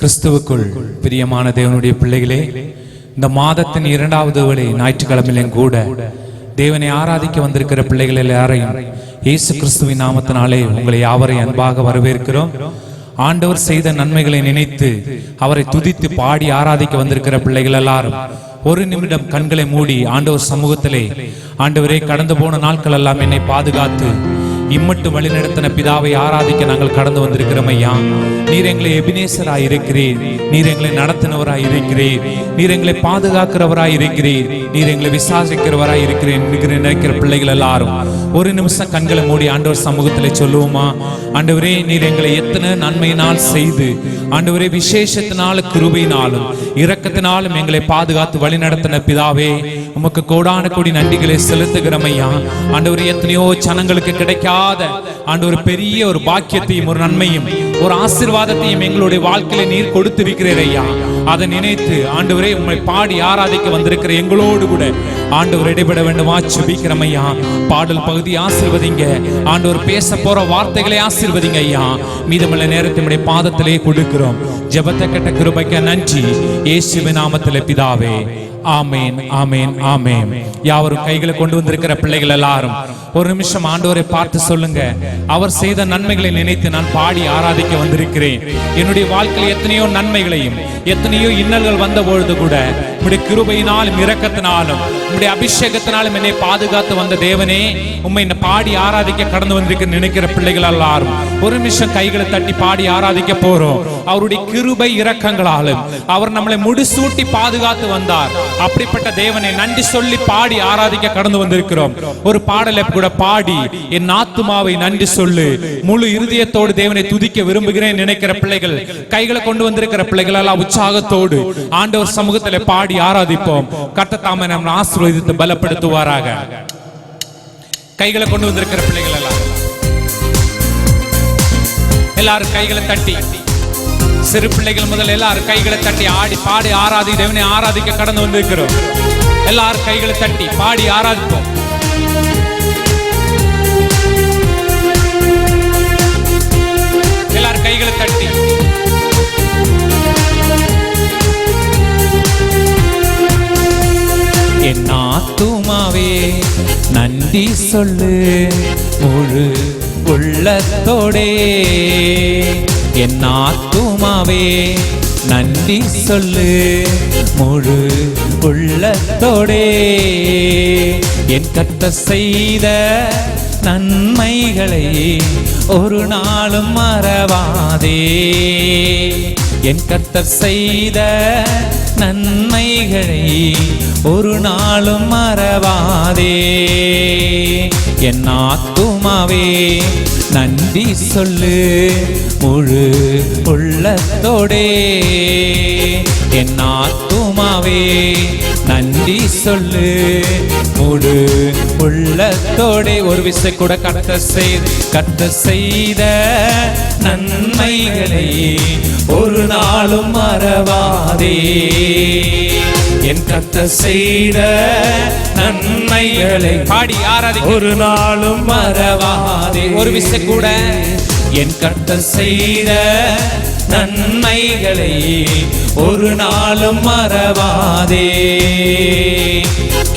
கிறிஸ்துவுக்குள் பிரியமான தேவனுடைய பிள்ளைகளே, இந்த மாதத்தின் 2வது வேளை ஞாயிற்றுக்கிழமையிலும் கூட தேவனை ஆராதிக்க வந்திருக்கிற பிள்ளைகள் எல்லாரையும் இயேசு கிறிஸ்துவின் நாமத்தினாலே உங்களை யாவரை அன்பாக வரவேற்கிறோம். ஆண்டவர் செய்த நன்மைகளை நினைத்து அவரை துதித்து பாடி ஆராதிக்க வந்திருக்கிற பிள்ளைகள் எல்லாரும் ஒரு நிமிடம் கண்களை மூடி ஆண்டவர் சமூகத்திலே, ஆண்டவரே, கடந்து போன நாட்கள் எல்லாம் என்னை பாதுகாத்து இம்மட்டு வழிநடத்தின பிதாவை ஆராதிக்க நாங்கள் கடந்து வந்திருக்கிறோம். ஐயா, நீர் எங்களை எபினேசராய் இருக்கிறீர், நீர் எங்களை நடத்தினவராய் இருக்கிறீர், நீர் எங்களை பாதுகாக்கிறவராய் இருக்கிறீர், நீர் எங்களை விசாரிக்கிறவராய் இருக்கிறேன் நினைக்கிற பிள்ளைகள் எல்லாரும் ஒரு நிமிஷம் கண்களை மூடி ஆண்டவர் சமூகத்திலே சொல்லுவோமா? ஆண்டவரே, நீர் எங்களை எத்தனை நன்மையினால் செய்து, ஆண்டவரே, விசேஷத்தினாலும் கிருபையினாலும் இரக்கத்தினாலும் எங்களை பாதுகாத்து வழி நடத்தின பிதாவே, உமக்கு கோடான கோடி நன்றிகளை செலுத்துகிறோம். ஐயா, ஆண்டவரே, எத்தனையோ ஜனங்களுக்கு கிடைக்காத ஆண்டவர் பெரிய ஒரு பாக்கியத்தையும் ஒரு நன்மையும் ஒரு ஆசீர்வாதத்தையும் எங்களுடைய வாழ்க்கையில நீர் கொடுத்திருக்கிறீர். ஐயா, அதை நினைத்து ஆண்டவரே உம்மை பாடி ஆராதிக்க வந்திருக்கிற எங்களோடு கூட ஆண்டவர் இடைபெட வேண்டுமா ஜெபிக்கிறோம். ஐயா, பாடல் பகுதி ஆசீர்வதிங்க, ஆண்டவர் பேச போற வார்த்தைகளை ஆசீர்வதிங்க. ஐயா, மீதமுள்ள நேரத்தினுடைய பாதத்திலே கொடுக்கிறோம். ஜெபத்தை கேட்ட கிருபைக்கு நன்றி, இயேசுவின் நாமத்திலே பிதாவே, ஆமேன், ஆமேன், ஆமேன். யாவரும் கைகளை கொண்டு வந்திருக்கிற பிள்ளைகள் எல்லாரும் ஒரு நிமிஷம் ஆண்டவரை பார்த்து சொல்லுங்க, அவர் செய்த நன்மைகளை நினைத்து நான் பாடி ஆராதிக்க வந்திருக்கிறேன். என்னுடைய வாழ்க்கையில் எத்தனையோ நன்மைகளையும் எத்தனையோ இன்னல்கள் வந்த பொழுது கூட உம்முடைய கிருபையினாலும் இரக்கத்தினாலும் உம்முடைய அபிஷேகத்தினாலும் என்னை பாதுகாத்து வந்த தேவனே, உம்மை என்ன பாடி ஆராதிக்க கடந்து வந்திருக்க நினைக்கிற பிள்ளைகள் எல்லாரும் ஒரு நிமிஷம் கைகளை தட்டி பாடி ஆராதிக்க போறோம். அவருடைய கிருபை இரக்கங்களாலும் அவர் நம்மளை முடிசூட்டி பாதுகாத்து வந்தார். அப்படிப்பட்ட தேவனை நன்றி சொல்லி பாடி ஆராதிக்க கடந்து வந்திருக்கிறோம். ஒரு பாடலை கூட பாடி என் ஆத்துமாவை நன்றி சொல்லு, முழு இருதயத்தோடு தேவனை துதிக்க விரும்புகிறேன் நினைக்கிற பிள்ளைகள், கைகளை கொண்டு வந்திருக்கிற பிள்ளைகள் எல்லாம் உற்சாகத்தோடு ஆண்டவர் சமூகத்தில் பாடி ஆராதிப்போம். கர்த்தர் தாமே நம்மை ஆசீர்வதித்து பலப்படுத்துவாராக. கைகளை கொண்டு வந்திருக்கிற பிள்ளைகள் எல்லாரும் கைகளை தட்டி, சிறு பிள்ளைகள் முதல் எல்லாரும் கைகளை தட்டி ஆடி பாடி ஆராதி தேவனை ஆராதிக்க கடந்து வந்திருக்கிறோம். எல்லாரும் கைகளை தட்டி பாடி ஆராதிப்போம். எல்லாரும் கைகளை தட்டி என் ஆத்துமாவே நன்றி சொல்லு முழு உள்ளத்தோடே, என் ஆத்துமாவே நன்றி சொல்லு முழு உள்ளத்தோடே, என் கர்த்தர் செய்த நன்மைகளை ஒரு நாளும் மறவாதே, என் கர்த்தர் செய்த நன்மைகளை ஒரு நாளும் மறவாதே, என் ஆத்துமாவே நன்றி சொல்லு முழு உள்ளத்தோடே, என் ஆத்துமாவே நன்றி சொல்லு முழு உள்ளத்தோடே. ஒரு விசை கூட கர்த்தர் செய்த நன்மைகளை ஒரு நாளும் மறவாதே, என் கர்த்தர் செய்த நன்மைகளை பாடி ஆராதி ஒரு நாளும் மறவாதே. ஒரு விசை கூட என் கர்த்தர் செய்த நன்மைகளை ஒரு நாளும் மறவாதே,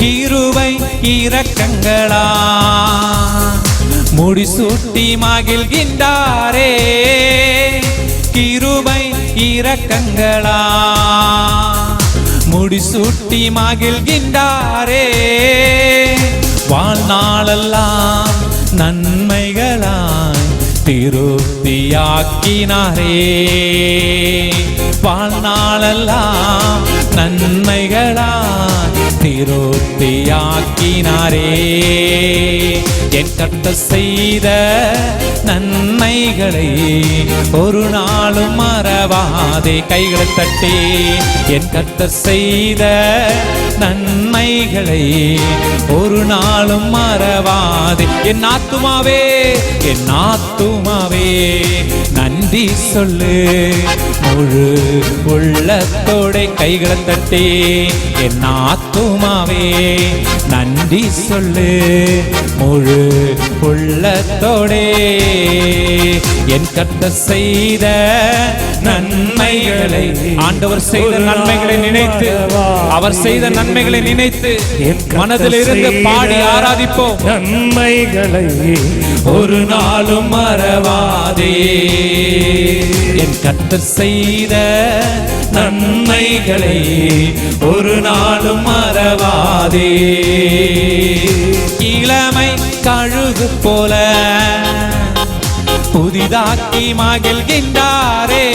கிருபை இரக்கங்களா முடிசூட்டி மகிழ்கின்றாரே, கிருபை இரக்கங்களா முடிசூட்டி மகிழ்கின்றாரே, வாழ்நாளெல்லாம் நன்மைகளாய் திருப்தியாக்கினாரே, வாழ்நாளெல்லாம் நன்மைகளாய் திருப்தியாக்கினாரே, என் கர்த்தர் செய்த நன்மைகளை ஒரு நாளும் மறவாதே. கைகளை தட்டி என் கர்த்தர் செய்த நன்மைகளை ஒரு நாளும் மறவாதே, என் ஆத்துமாவே என் ஆத்துமாவே நன்றி சொல்லு முழு உள்ளத்தோட. கைகளை தட்டி என் ஆத்துமாவே நன்றி சொல்லு முழு உள்ளத்தோடே. என் கர்த்தர் செய்த நன்மைகளை, ஆண்டவர் செய்த நன்மைகளை நினைத்து, அவர் செய்த நன்மைகளை நினைத்து மனதில் இருந்து பாடி ஆராதிப்போம். நன்மைகளை ஒரு நாளும் மறவாதே. என் கர்த்தர் செய்த நன்மைகளை ஒரு நாளும் மறவாதே. இளமை கழுகு போல புதிதாக்கி மகிழ்கின்றாரே.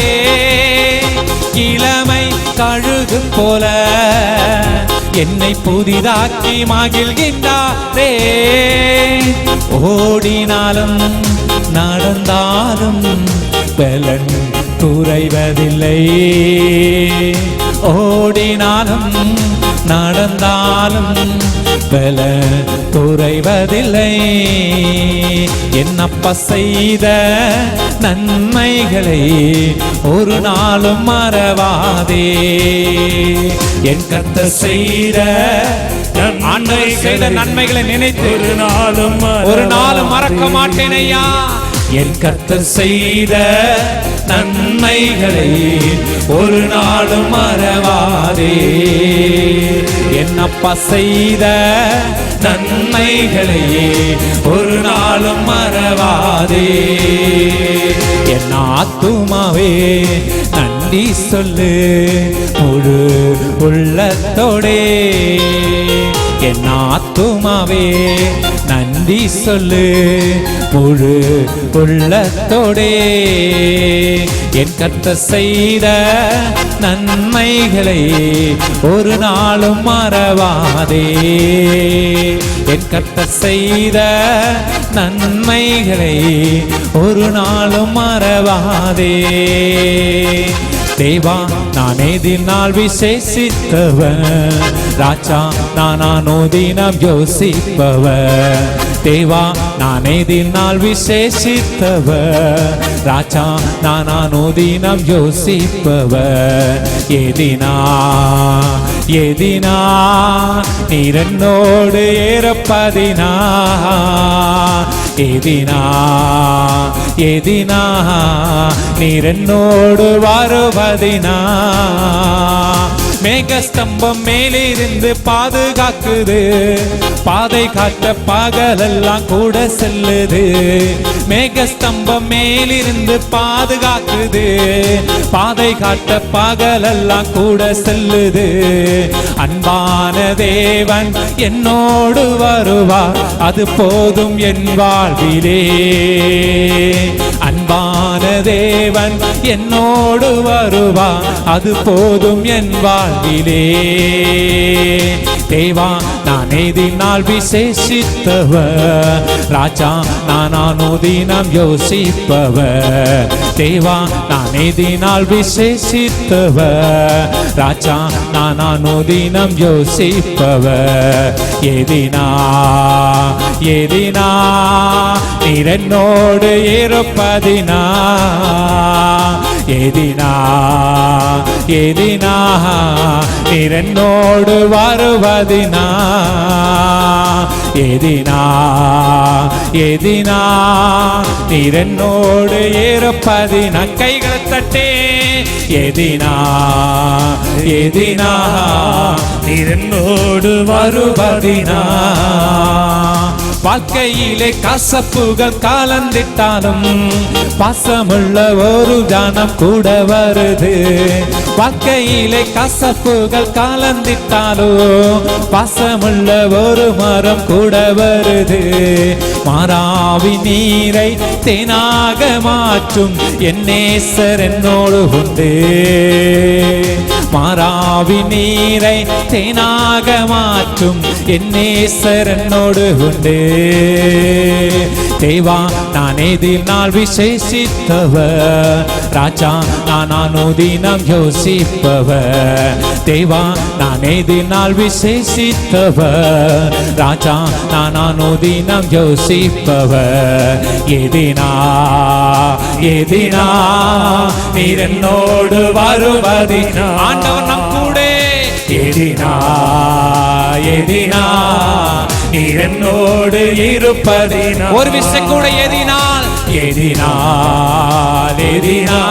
இளமை கழுகு போல என்னை புதிதாக்கி மகிழ்கின்றாரே. ஓடினாலும் நடந்தாலும் பலன் குறைவதில்லை. ஓடினாலும் நடந்தாலும் பலன் குறைவதில்லை. என் அப்பா செய்த நன்மைகளை ஒரு நாளும் மறவாதே. என் கர்த்தர் செய்த நன்மைகளை நினைத்து ஒரு நாளும் மறக்க மாட்டேன் ஐயா. என் கர்த்தர் செய்த நன்மைகளை ஒரு நாளும் மறவாதே. என் அப்பா செய்த நன்மைகளை ஒரு நாளும் மறவாதே. என் ஆத்துமாவே நன்றி சொல்லு முழு உள்ளத்தோடே. என் ஆத்துமாவே நன்றி சொல்லு முழு உள்ளத்தோடே. என் கர்த்தர் செய்த நன்மைகளை ஒரு நாளும் மறவாதே. என் கர்த்தர் செய்த நன்மைகளை ஒரு நாளும் மறவாதே. தேவா நான் எதினால் விசேஷித்தவன், ராஜா நான் அனுதினம் யோசிப்பவன். தேவா நான் எதினால் விசேஷித்தவன், ராஜா நான் அனுதினம் யோசிப்பவன். எதினா நீர் என்னோடு ஏறப்பதினா. எதினா நீர் என்னோடு வருவதினா. மேகஸ்தம்பம் மேலிருந்து பாதுகாக்குது, பாதை காட்ட பகலெல்லாம் கூட செல்லுது. மேகஸ்தம்பம் மேலிருந்து பாதுகாக்குது, பாதை காட்ட பகலெல்லாம் கூட செல்லுது. அன்பான தேவன் என்னோடு வருவார், அது போதும் என் வாழ்விலே. அன்பான தேவன் என்னோடு வருவார், அது போதும் என் வாழ்விலே. தேவா நான் எதினால் விசேஷித்தவர், ராஜா நான் அனுதினம் யோசிப்பவர். தேவா நான் எதினால் விசேஷித்தவர், ராஜா நான் அனுதினம் யோசிப்பவர். எதினா நீர் என்னோடு இருப்பதினா. எதினா நீர் என்னோடு வருவதினா. எதினா நீர் என்னோடு இருப்பதினா. கைகளை தட்டே. எதினா நீர் என்னோடு வருவதினா. வாழ்க்கையிலே கசப்புகள் கலந்திட்டாலும் பாசமுள்ள ஒரு ஜனம் கூட வருது. வாழ்க்கையிலே கசப்புகள் கலந்திட்டாலும் பாசமுள்ள ஒரு மரம் கூட வருது. மாறாவி நீரை தேனாக மாற்றும் என் நேசர் என்னோடு உண்டு. மாறாவி நீரை தேனாக மாற்றும் என் நேசர் என்னோடு உண்டு. தேவா நான் எதினால் விசேஷித்தவர், ராஜா நான் அனுதினம் யோசிப்பவர். தேவா நான் எதினால் விசேஷித்தவர், ராஜா நான் அனுதினம் யோசிப்பவர். எதினா நீர் என்னோடு வருவதினா. ஆண்டவர் நம் கூட எதினா எதினா நீர் என்னோடு இருப்பதினா ஒரு விஷயம் கூட எதினால் எதினால் எதினா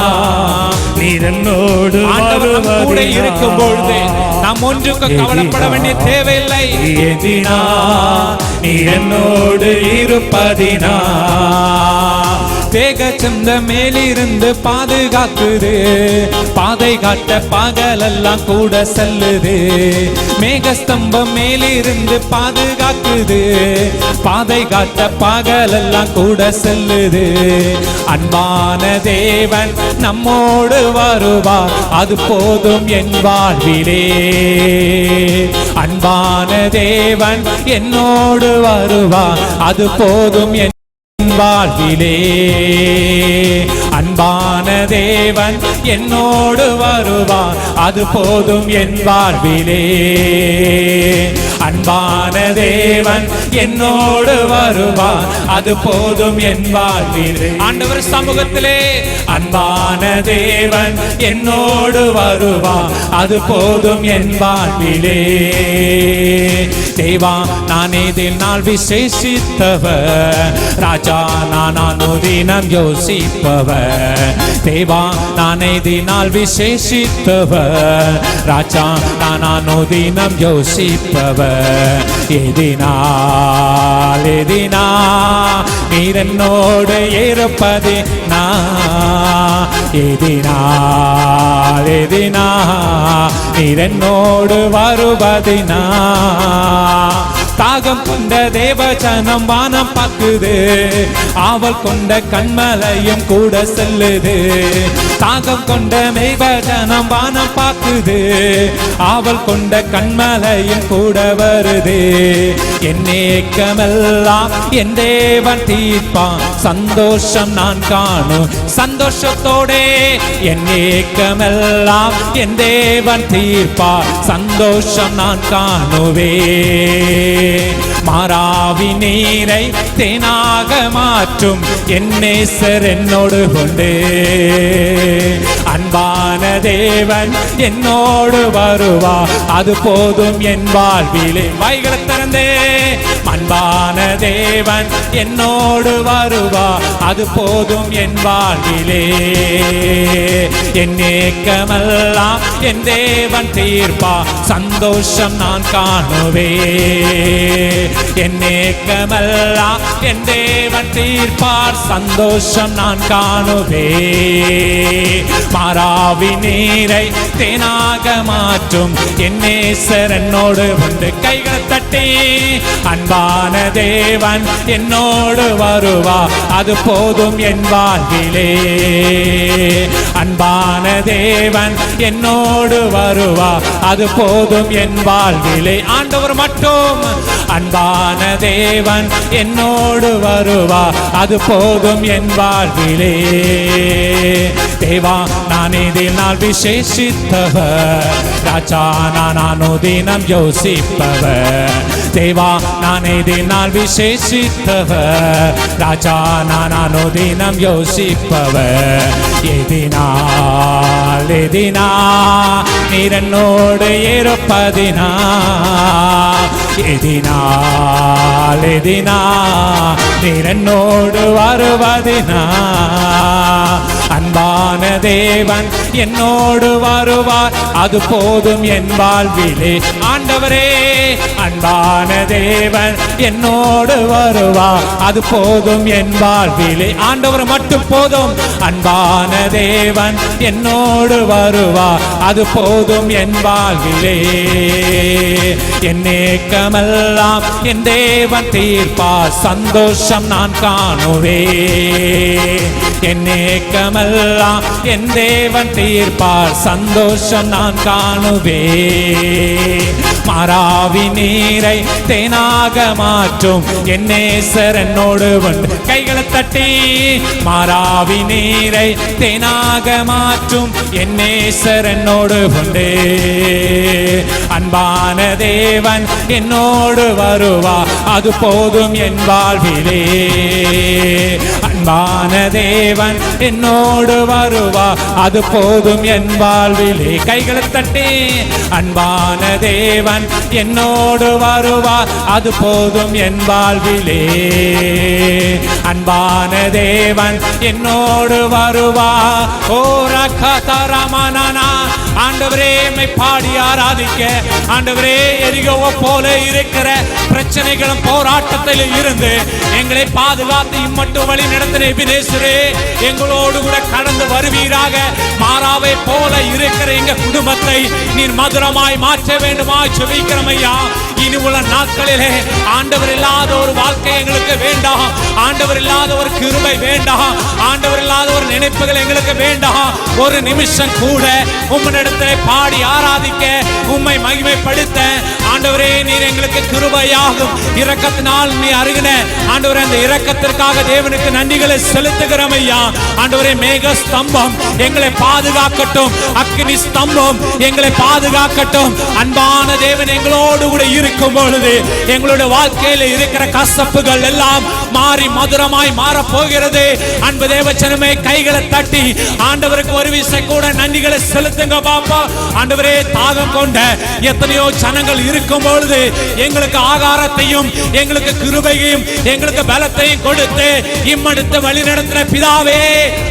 நீர் என்னோடு ஆண்டவர் நம் கூட இருக்கும் பொழுது நாம் ஒன்றுக்கு கவலைப்பட வேண்டிய தேவையில்லை. எதினா நீர் என்னோடு இருப்பதினா தேக சந்த மேலிருந்து பாதுகாக்குது, பாதை காட்ட பகலெல்லாம் கூட செல்லுது. மேகஸ்தம்பம் மேலிருந்து பாதுகாக்குது, பாதை காட்ட பகலெல்லாம் கூட செல்லுது. அன்பான தேவன் நம்மோடு வருவார், அது போதும் என் வாழ்விலே. அன்பான தேவன் என்னோடு வருவார், அது போதும் என் வாழ்விலே. அன்பான தேவன் என்னோடு வருவார், அது போதும் என் வாழ்விலே. அன்பான தேவன் என்னோடு வருவார், அது போதும் என் வாழ்விலே. ஆண்டவர் சமூகத்திலே அன்பான தேவன் என்னோடு வருவார், அது போதும் என் வாழ்விலே. தேவா நான் இதில் நாள் விசேஷித்தவர், ராஜா நான் அனுதினம் யோசிப்பவர். தேவா நான் இதினால் விசேஷித்தவர், ராஜா நான் அனுதினம் யோசிப்பவர். எதினால் எதினா நீர் என்னோடு இருப்பதினா, எதினால் எதினா நீர் என்னோடு வருவதினா. தாகம் கொண்ட தேவஜனம் வானம் பார்க்குது, ஆவல் கொண்ட கண்மலையும் கூட செல்லுது. தாகம் கொண்ட மேய்வஜனம் வானம் பார்க்குது, ஆவல் கொண்ட கண்மலையும் கூட வருது. என் ஏக்கமெல்லாம் என் தேவன் தீர்ப்பான், சந்தோஷம் நான் காணும் சந்தோஷத்தோடே. என் ஏக்கமெல்லாம் என் தேவன் தீர்ப்பான், சந்தோஷம் நான் காணுவே. மாறாவி நீரை தேனாக மாற்றும் என் நேசர் என்னோடு கொண்டு. அன்பான தேவன் என்னோடு வருவா, அது போதும் என் வாழ்விலே. வாய்களை திறந்தே அன்பான தேவன் என்னோடு வருவா, அது போதும் என் வாழ்விலே. என் ஏக்கமெல்லாம் என் தேவன் தீர்ப்பா, சந்தோஷம் நான் காணுவே. என் ஏக்கமெல்லாம் என் தேவன் தீர்ப்பார், சந்தோஷம் நான் காணுவே. மாறாவி நீரை தேனாக மாற்றும் என் நேசர் என்னோடு உண்டு. கைகளை தட்டி அன்பான தேவன் என்னோடு வருவா, அது போதும் என் வாழ்விலே. அன்பான தேவன் என்னோடு வருவா, அது போதும் என் வாழ்விலே. ஆண்டவர் மட்டும் அன்பான தேவன் என்னோடு வருவா, அது போதும் என் வாழ்விலே. தேவா நான் இதில் நாள் விசேஷித்தவர், ராஜா நான் அனுதினம் யோசிப்பவர். தேவா நான் இதில் நாள் விசேஷித்தவர், ராஜா நான் அனுதினம் யோசிப்பவர். எதினால் எதினா நீர் என்னோடு இருப்பதினா, எதினால் எதினா நீர் என்னோடு வருவதினா. அன்பான தேவன் என்னோடு வருவார், அது போதும் என் வாழ்விலே. ஆண்டவரே அன்பான தேவன் என்னோடு வருவார், அது போதும் என் வாழ்விலே. ஆண்டவர் மட்டும் போதும். அன்பான தேவன் என்னோடு வருவார், அது போதும் என் வாழ்விலே. என் ஏக்கமெல்லாம் என் தேவன் தீர்ப்பார், சந்தோஷம் நான் காணுவே. என் ஏக்கமெல்லாம் என் தேவன் தீர்ப்பார், சந்தோஷம் நான் காணுவே. மாறாவி நீரை தேனாக மாற்றும் என் நேசர் என்னோடு உண்டு. கைகளை தட்டி மாறாவி நீரை தேனாக மாற்றும் என் நேசர் என்னோடு உண்டு. அன்பான தேவன் என்னோடு வருவா, அது போதும் என் வாழ்விலே. அன்பான தேவன் என்னோடு வருவா, அது போதும் என் வாழ்விலே. கைகளை தட்டி, அன்பான தேவன் என்னோடு வருவா, அது போதும் என் வாழ்விலே. அன்பான தேவன் என்னோடு வருவா. ஓ ரகதரமனனா, ஆண்டவரே மை பாடி ஆராதிக்க. ஆண்டவரே, எரிகோவை போல இருக்கிற பிரச்சனைகளும் போராட்டத்தில் இருந்து எங்களை பாதுகாத்து இம்மட்டும் வழி நடத்தின எபினேசரே, எங்களோடு கூட கடந்து வருவீராக. மாறாவை போல இருக்கிற எங்க குடும்பத்தை நீர் மதுரமாய் மாற்ற வேண்டுமா ஜெபிக்கிறோம் ஐயா. இனி உள்ள நாட்களிலே ஆண்டவர் இல்லாத ஒரு வாழ்க்கை எங்களுக்கு வேண்டாம். ஆண்டவர் இல்லாத ஒரு கிருபை வேண்டாம். ஆண்டவர் இல்லாத ஒரு நினைப்புகள் எங்களுக்கு வேண்டாம். ஒரு நிமிஷம் கூட உம்மிடத்திலே பாடி ஆராதிக்க, உம்மை மகிமைப்படுத்த ஆண்டவரே நீர் எங்களுக்கு கிருபையாகும். இரக்கத்தினால் நீ அருகின ஆண்டவரே, அந்த இரக்கத்திற்காக தேவனுக்கு நன்றிகளை செலுத்துகிறோம் ஐயா. ஆண்டவரே, மேக ஸ்தம்பம் எங்களை பாதுகாக்கட்டும், அக்கினி ஸ்தம்பம் எங்களை பாதுகாக்கட்டும். அன்பான தேவன் எங்களோடு கூட இருக்கும் பொழுது எங்களுடைய வாழ்க்கையில் இருக்கிற கசப்புகள் எல்லாம் மாறி மதுரமாய் மாற போகிறது. அன்பு தேவச்சனமே, கைகளை தட்டி ஆண்டவருக்கு ஒரு விசை கூட நன்றிகளை செலுத்துங்க பாப்பா. ஆண்டவரே, தாகம் கொண்ட எத்தனையோ ஜனங்கள் இருக்கும் பொழுது எங்களுக்கு ஆகாரத்தையும் எங்களுக்கு கிருபையையும் எங்களுக்கு பலத்தையும் கொடுத்து இம்மடுத்து வழி நடத்தின பிதாவே,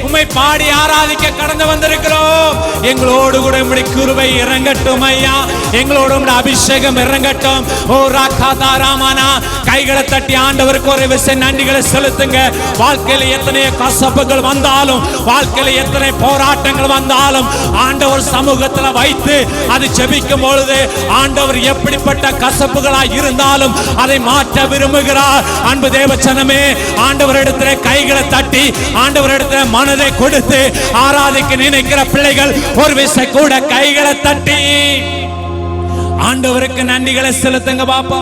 உம்மை பாடி ஆராதிக்க கடந்து வந்திருக்கிறோம். எங்களோடு கூட உம்முடைய கிருபை இறங்கட்டும் ஐயா, எங்களோடு உம்முடைய அபிஷேகம் இறங்கட்டும். ஓ ராகாதாராமனா, கைகளை தட்டி ஆண்டவருக்கு ஒரு விசை நன்றிகளை செலுத்துங்க. வாழ்க்கையில எத்தனை கசப்புகள் வந்தாலும், வாழ்க்கையில எத்தனை போராட்டங்கள் வந்தாலும் ஆண்டவர் சமூகத்தில் வைத்து அது ஜெபிக்கும் பொழுது ஆண்டவர் எப்படிப்பட்ட கசப்புகளாய் இருந்தாலும் அதை மாற்ற விரும்புகிறார். அன்பு தேவச்சனமே, ஆண்டவரிடத்திலே கைகளை தட்டி ஆண்டவரிடத்திலே மனதை கொடுத்து ஆராதிக்க நினைக்கிற பிள்ளைகள் ஒரு விசை கூட கைகளை தட்டி ஆண்டவருக்கு நன்றிகளை செலுத்துங்க பாப்பா.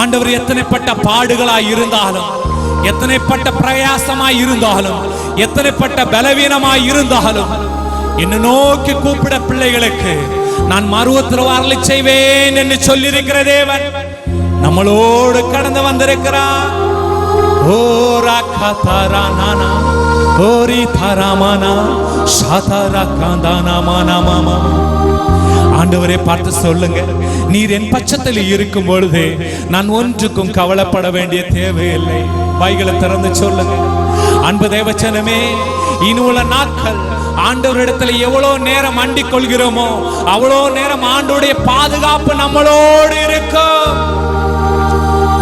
ஆண்டவர் எத்தனைப்பட்ட பாடுகளாய் இருந்தாலும், எத்தனைப்பட்ட பிரயாசமாய் இருந்தாலும், எத்தனைப்பட்ட பலவீனமாய் இருந்தாலும் என்ன நோக்கி கூப்பிட பிள்ளைகளுக்கு நான் மறுவத்தில் வரலை செய்வேன் என்று சொல்லியிருக்கிற தேவன் நம்மளோடு கடந்து வந்திருக்கிறார். ஓ ராகதரனானா, ஓரி தரமானா, ஷதரகந்தனா மனமமா. ஆண்டவரே, பார்த்து சொல்லுங்க, நீர் என் பட்சத்தில் இருக்கும் பொழுது நான் ஒன்றுக்கும் கவலைப்பட வேண்டிய தேவையில்லை. வாய்களை திறந்து சொல்லுங்க. அன்பு தேவச்சனமே, இனி உள்ள நாட்கள் ஆண்டவரிடத்துல எவ்வளவு நேரம் அண்டிக் கொள்கிறோமோ அவ்வளோ நேரம் ஆண்டவருடைய பாதுகாப்பு நம்மளோடு இருக்கும்.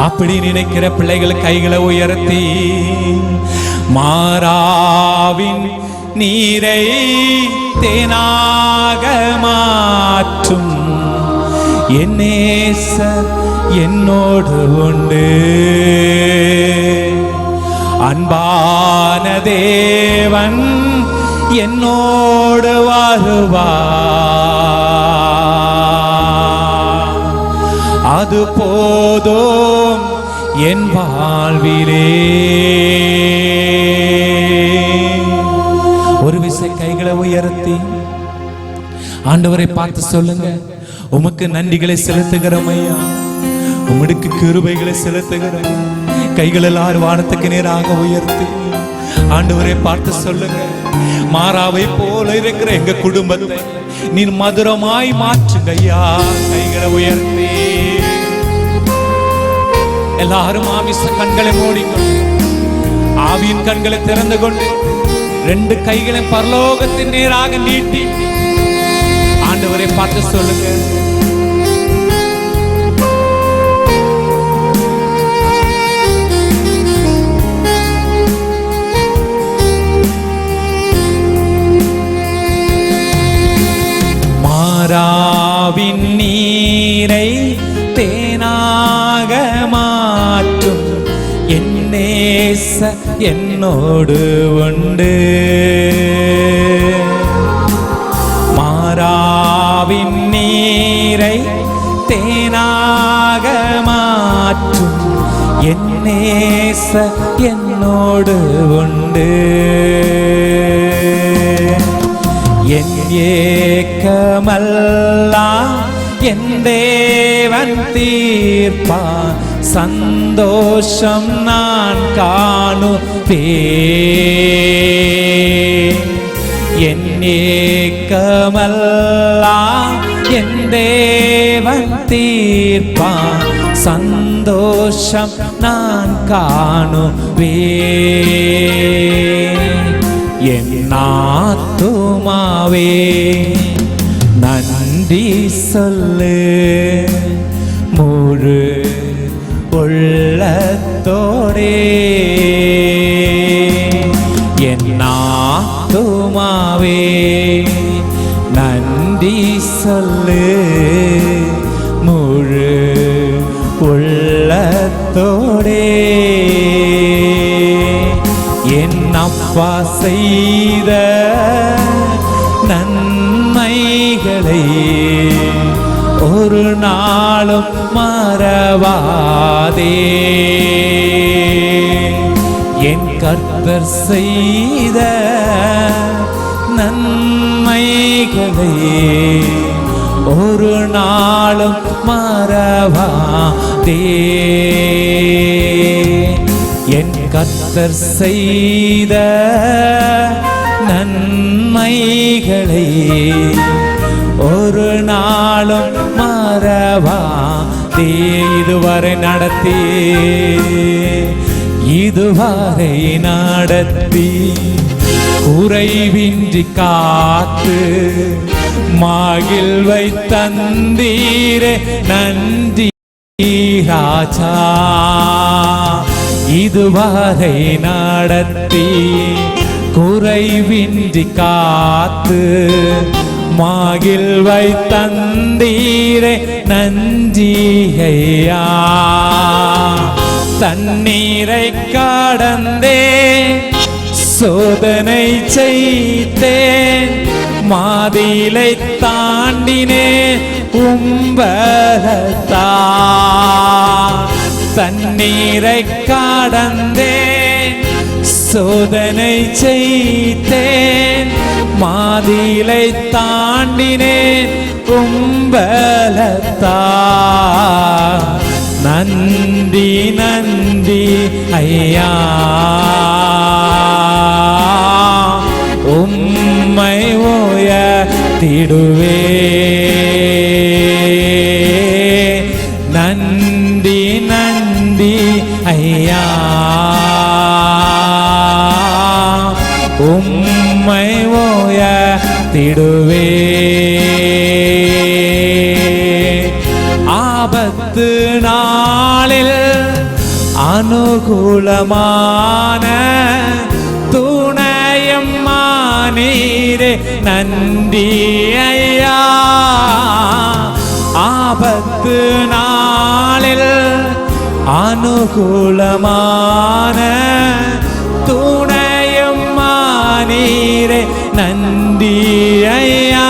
அப்படி நினைக்கிற பிள்ளைகள் கைகளை உயர்த்தி, மாறாவின் நீரை தேனாக மாற்றும் என் நேசர் என்னோடு உண்டு. அன்பான தேவன் என்னோடு வருவார், அது போதும் என் வாழ்விலே. ஒரு விசை கைகளை உயர்த்தி ஆண்டவரை பார்த்து சொல்லுங்க, உமக்கு நன்றிகளை செலுத்துகிறோம் ஐயா, உமக்கு கிருபைகளை செலுத்துகிறோம். கைகள் எல்லாரும் வானத்துக்கு நேராக உயர்த்தி ஆண்டவரை பார்த்து சொல்லுங்க, மாறாவை போல இருக்கிற எங்க குடும்பத்தை நீர் மதுரமாய் மாற்றுங்க ஐயா. கைகளை உயர்த்தி எல்லாரும் ஆவிச கண்களை மூடிக்கொண்டு, ஆவியின் கண்களை திறந்து கொண்டு, ரெண்டு கைகளை பரலோகத்தின் நேராக நீட்டி ஆண்டவரை பார்த்து சொல்லுங்க, மாறாவின் நீரை தேனாக மாற்றும் என் நேசர் என்னோடு உண்டு. மாறாவின் நீரை தேனாக மாற்றும் என் நேசர் என்னோடு உண்டு. என் ஏக்கமெல்லாம் என் தேவன் தீர்ப்பான், சந்தோஷம் நான் காணுவேன். என் ஏக்கமெல்லாம் என் தேவன் தீர்ப்பான். சந்தோஷம் நான் காணுவேன். என் ஆத்துமாவே நன்றி சொல்லு, முழு உள்ளத்தோடே. என் ஆத்துமாவே நன்றி சொல்லு, முழு உள்ளத்தோடே. என் அப்பா செய்த நன்மைகளை ஒரு நாளும் மறவாதே. என் கர்த்தர் செய்த நன்மைகளை ஒரு நாளும் மறவாதே. என் கர்த்தர் செய்த நன்மைகளை ஒரு நாளும் மறவாதே. இதுவரை நடத்தி குறைவின்றி காத்து மகிழ்வை தந்தீரே நன்றி ராஜா. இதுவரை நடத்தி குறைவின்றி காத்து மகிழ்வை தந்தீரே நன்றி ஐயா. தண்ணீரை கடந்தே சோதனை செய்தேன், மாதிலை தாண்டினே உம்பலத்தா. தண்ணீரை கடந்தேன் சோதனை செய்தேன், மாதிலை தாண்டினேன் உம்பலத்தா. நன்றி நன்றி ஐயா, உம்மை உயர்த்திடுவே. நன்றி நன்றி ஐயா, உம்மை உயர்த்திடுவே. ஆபத்து நாளில் அனுகூலமான துணையும் மானீரே நன்றி ஐயா. ஆபத்து நாளில் அனுகூலமான துணையும் மானீரே நன்றி ஐயா.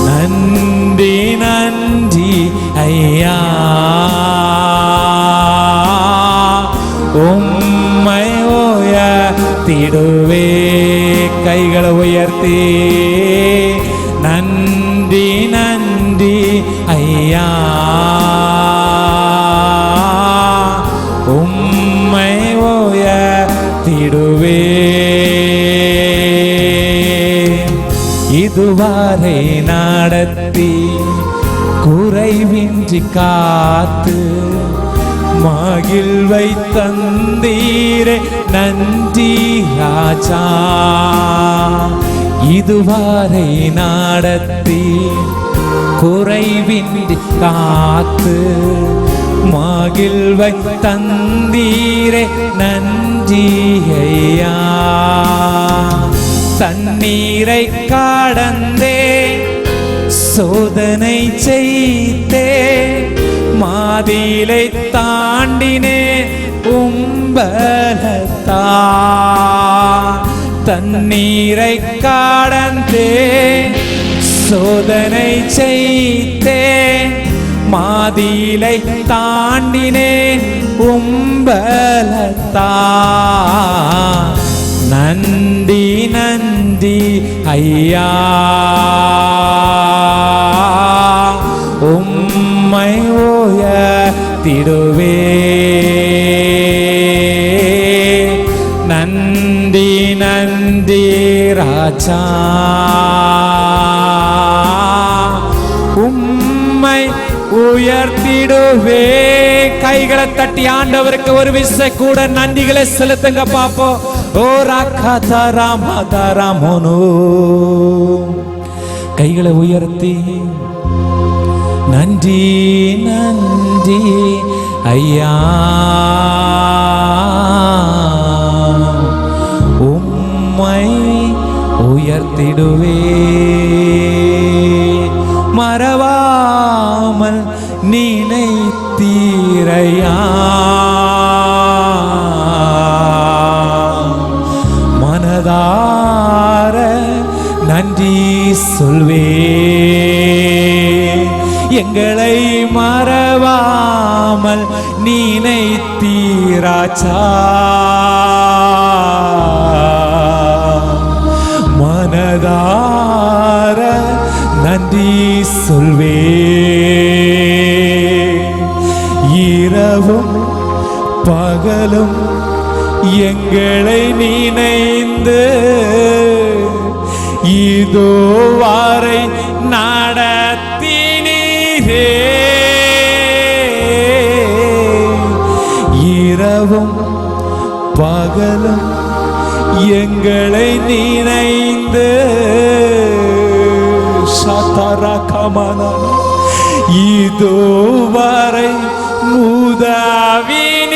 நன்றி நன்றி ஐயா, உம்மை உயர்த்திடுவே. கைகளை உயர்த்தி நன்றி நன்றி ஐயா, உம்மை உயர்த்திடுவே. இதுவரை நடத்தி குறைவின்றி காத்து மகிழ்வை தந்தீரே நன்றி ராஜா. இதுவரை நடத்தி குறைவின்றி காத்து மகிழ்வை தந்தீரே நன்றி ஐயா. தண்ணீரை கடந்தே சோதனை செய்தே, மாதிலை தாண்டினே உம்பலத்தா. தண்ணீரை கடந்தே சோதனை செய்தே, மாதிலை தாண்டினே உம்பலத்தா. நன்றி நன்றி ஐயா, உம்மை உயர்த்திடுவே. உயர்த்திடுவே. நன்றி நன்றி ராஜா, உம்மை உயர்த்திடுவே. கைகளை தட்டி ஆண்டவருக்கு ஒரு விசை கூட நன்றிகளை செலுத்துங்க பாப்போம். ஓ ராமோனோ, கைகளை உயர்த்தி நன்றி நன்றி ஐயா, உம்மை உயர்த்திடுவே. மறவாமல் நினைத்தீரையா, மனதார நன்றி சொல்வே. எங்களை மறவாமல் நினைத்தீராச்சா, மனதார நன்றி சொல்வே. இரவும் பகலும் எங்களை நினைந்து இதோ வரை நடத்தினீரே. இரவும் பகலும் எங்களை நினைந்து இதோ வரை உதவினீரே.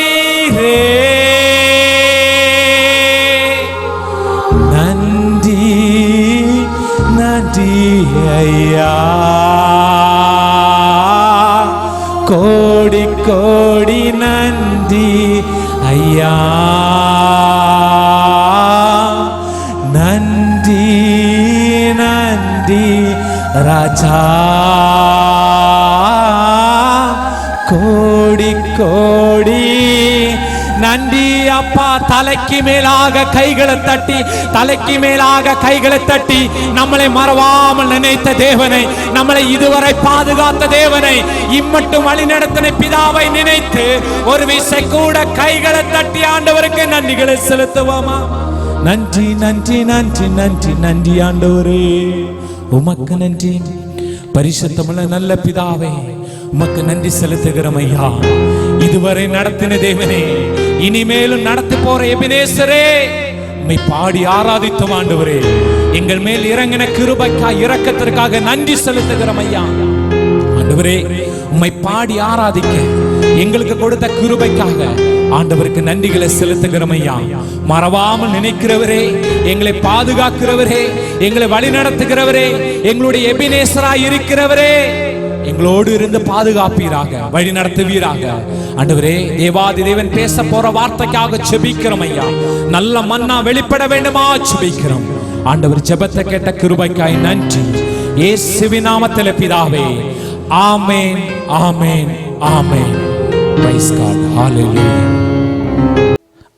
நன்றி நன்றி ஐயா, கோடி கோடி நன்றி ஐயா, நன்றி நன்றி ராஜா, கோடி கோடி நன்றி அப்பா. தலைக்கு மேலாக கைகளை தட்டி, தலைக்கு மேலாக கைகளை தட்டி நம்மளை மறவாமல் நினைத்த தேவனை, நம்மளை இதுவரை பாதுகாத்த தேவனை, இம்மட்டும் வழி நடத்தின பிதாவை நினைத்து ஒரு விசை கூட கைகளை தட்டி ஆண்டவருக்கு நன்றிகளை செலுத்துவோமா? நன்றி நன்றி நன்றி நன்றி நன்றி ஆண்டவரே, உமக்கு நன்றி. பரிசுத்தமுள்ள நல்ல பிதாவே, உமக்கு நன்றி செலுத்துகிறோம் ஐயா. இதுவரை நடத்தின தேவனே, இனிமேலும் நடத்தி போற எபினேசரே, உம்மை பாடி ஆராதித்தோம் ஆண்டவரே. எங்கள் மேல் இறங்கின கிருபைக்காக, இரக்கத்திற்காக நன்றி செலுத்துகிறோம் ஐயா. ஆண்டவரே, உம்மை பாடி ஆராதிக்க எங்களுக்கு கொடுத்த கிருபைக்காக ஆண்டவருக்கு நன்றிகளை செலுத்துகிறோம் ஐயா. மறவாமல் நினைக்கிறவரே, எங்களை பாதுகாக்கிறவரே, எங்களை வழி நடத்துகிறவரே, எங்களுடைய எபினேசராய் இருக்கிறவரே, எங்களோடு இருந்து பாதுகாப்பீராக, வழி நடத்துவீராக. ஆண்டவரே, தேவாதி தேவன் பேச போற வார்த்தைக்காக செபிக்கிறோம் ஐயா. நல்ல மன்னா வெளிப்பட வேண்டுமா செபிக்கிறோம் ஆண்டவர். ஜெபத்தை கேட்ட கிருபைக்காய் நன்றி, இயேசுவின் நாமத்திலே பிதாவே, ஆமென் ஆமென் ஆமென். பிரைஸ் காட், ஹalleluya.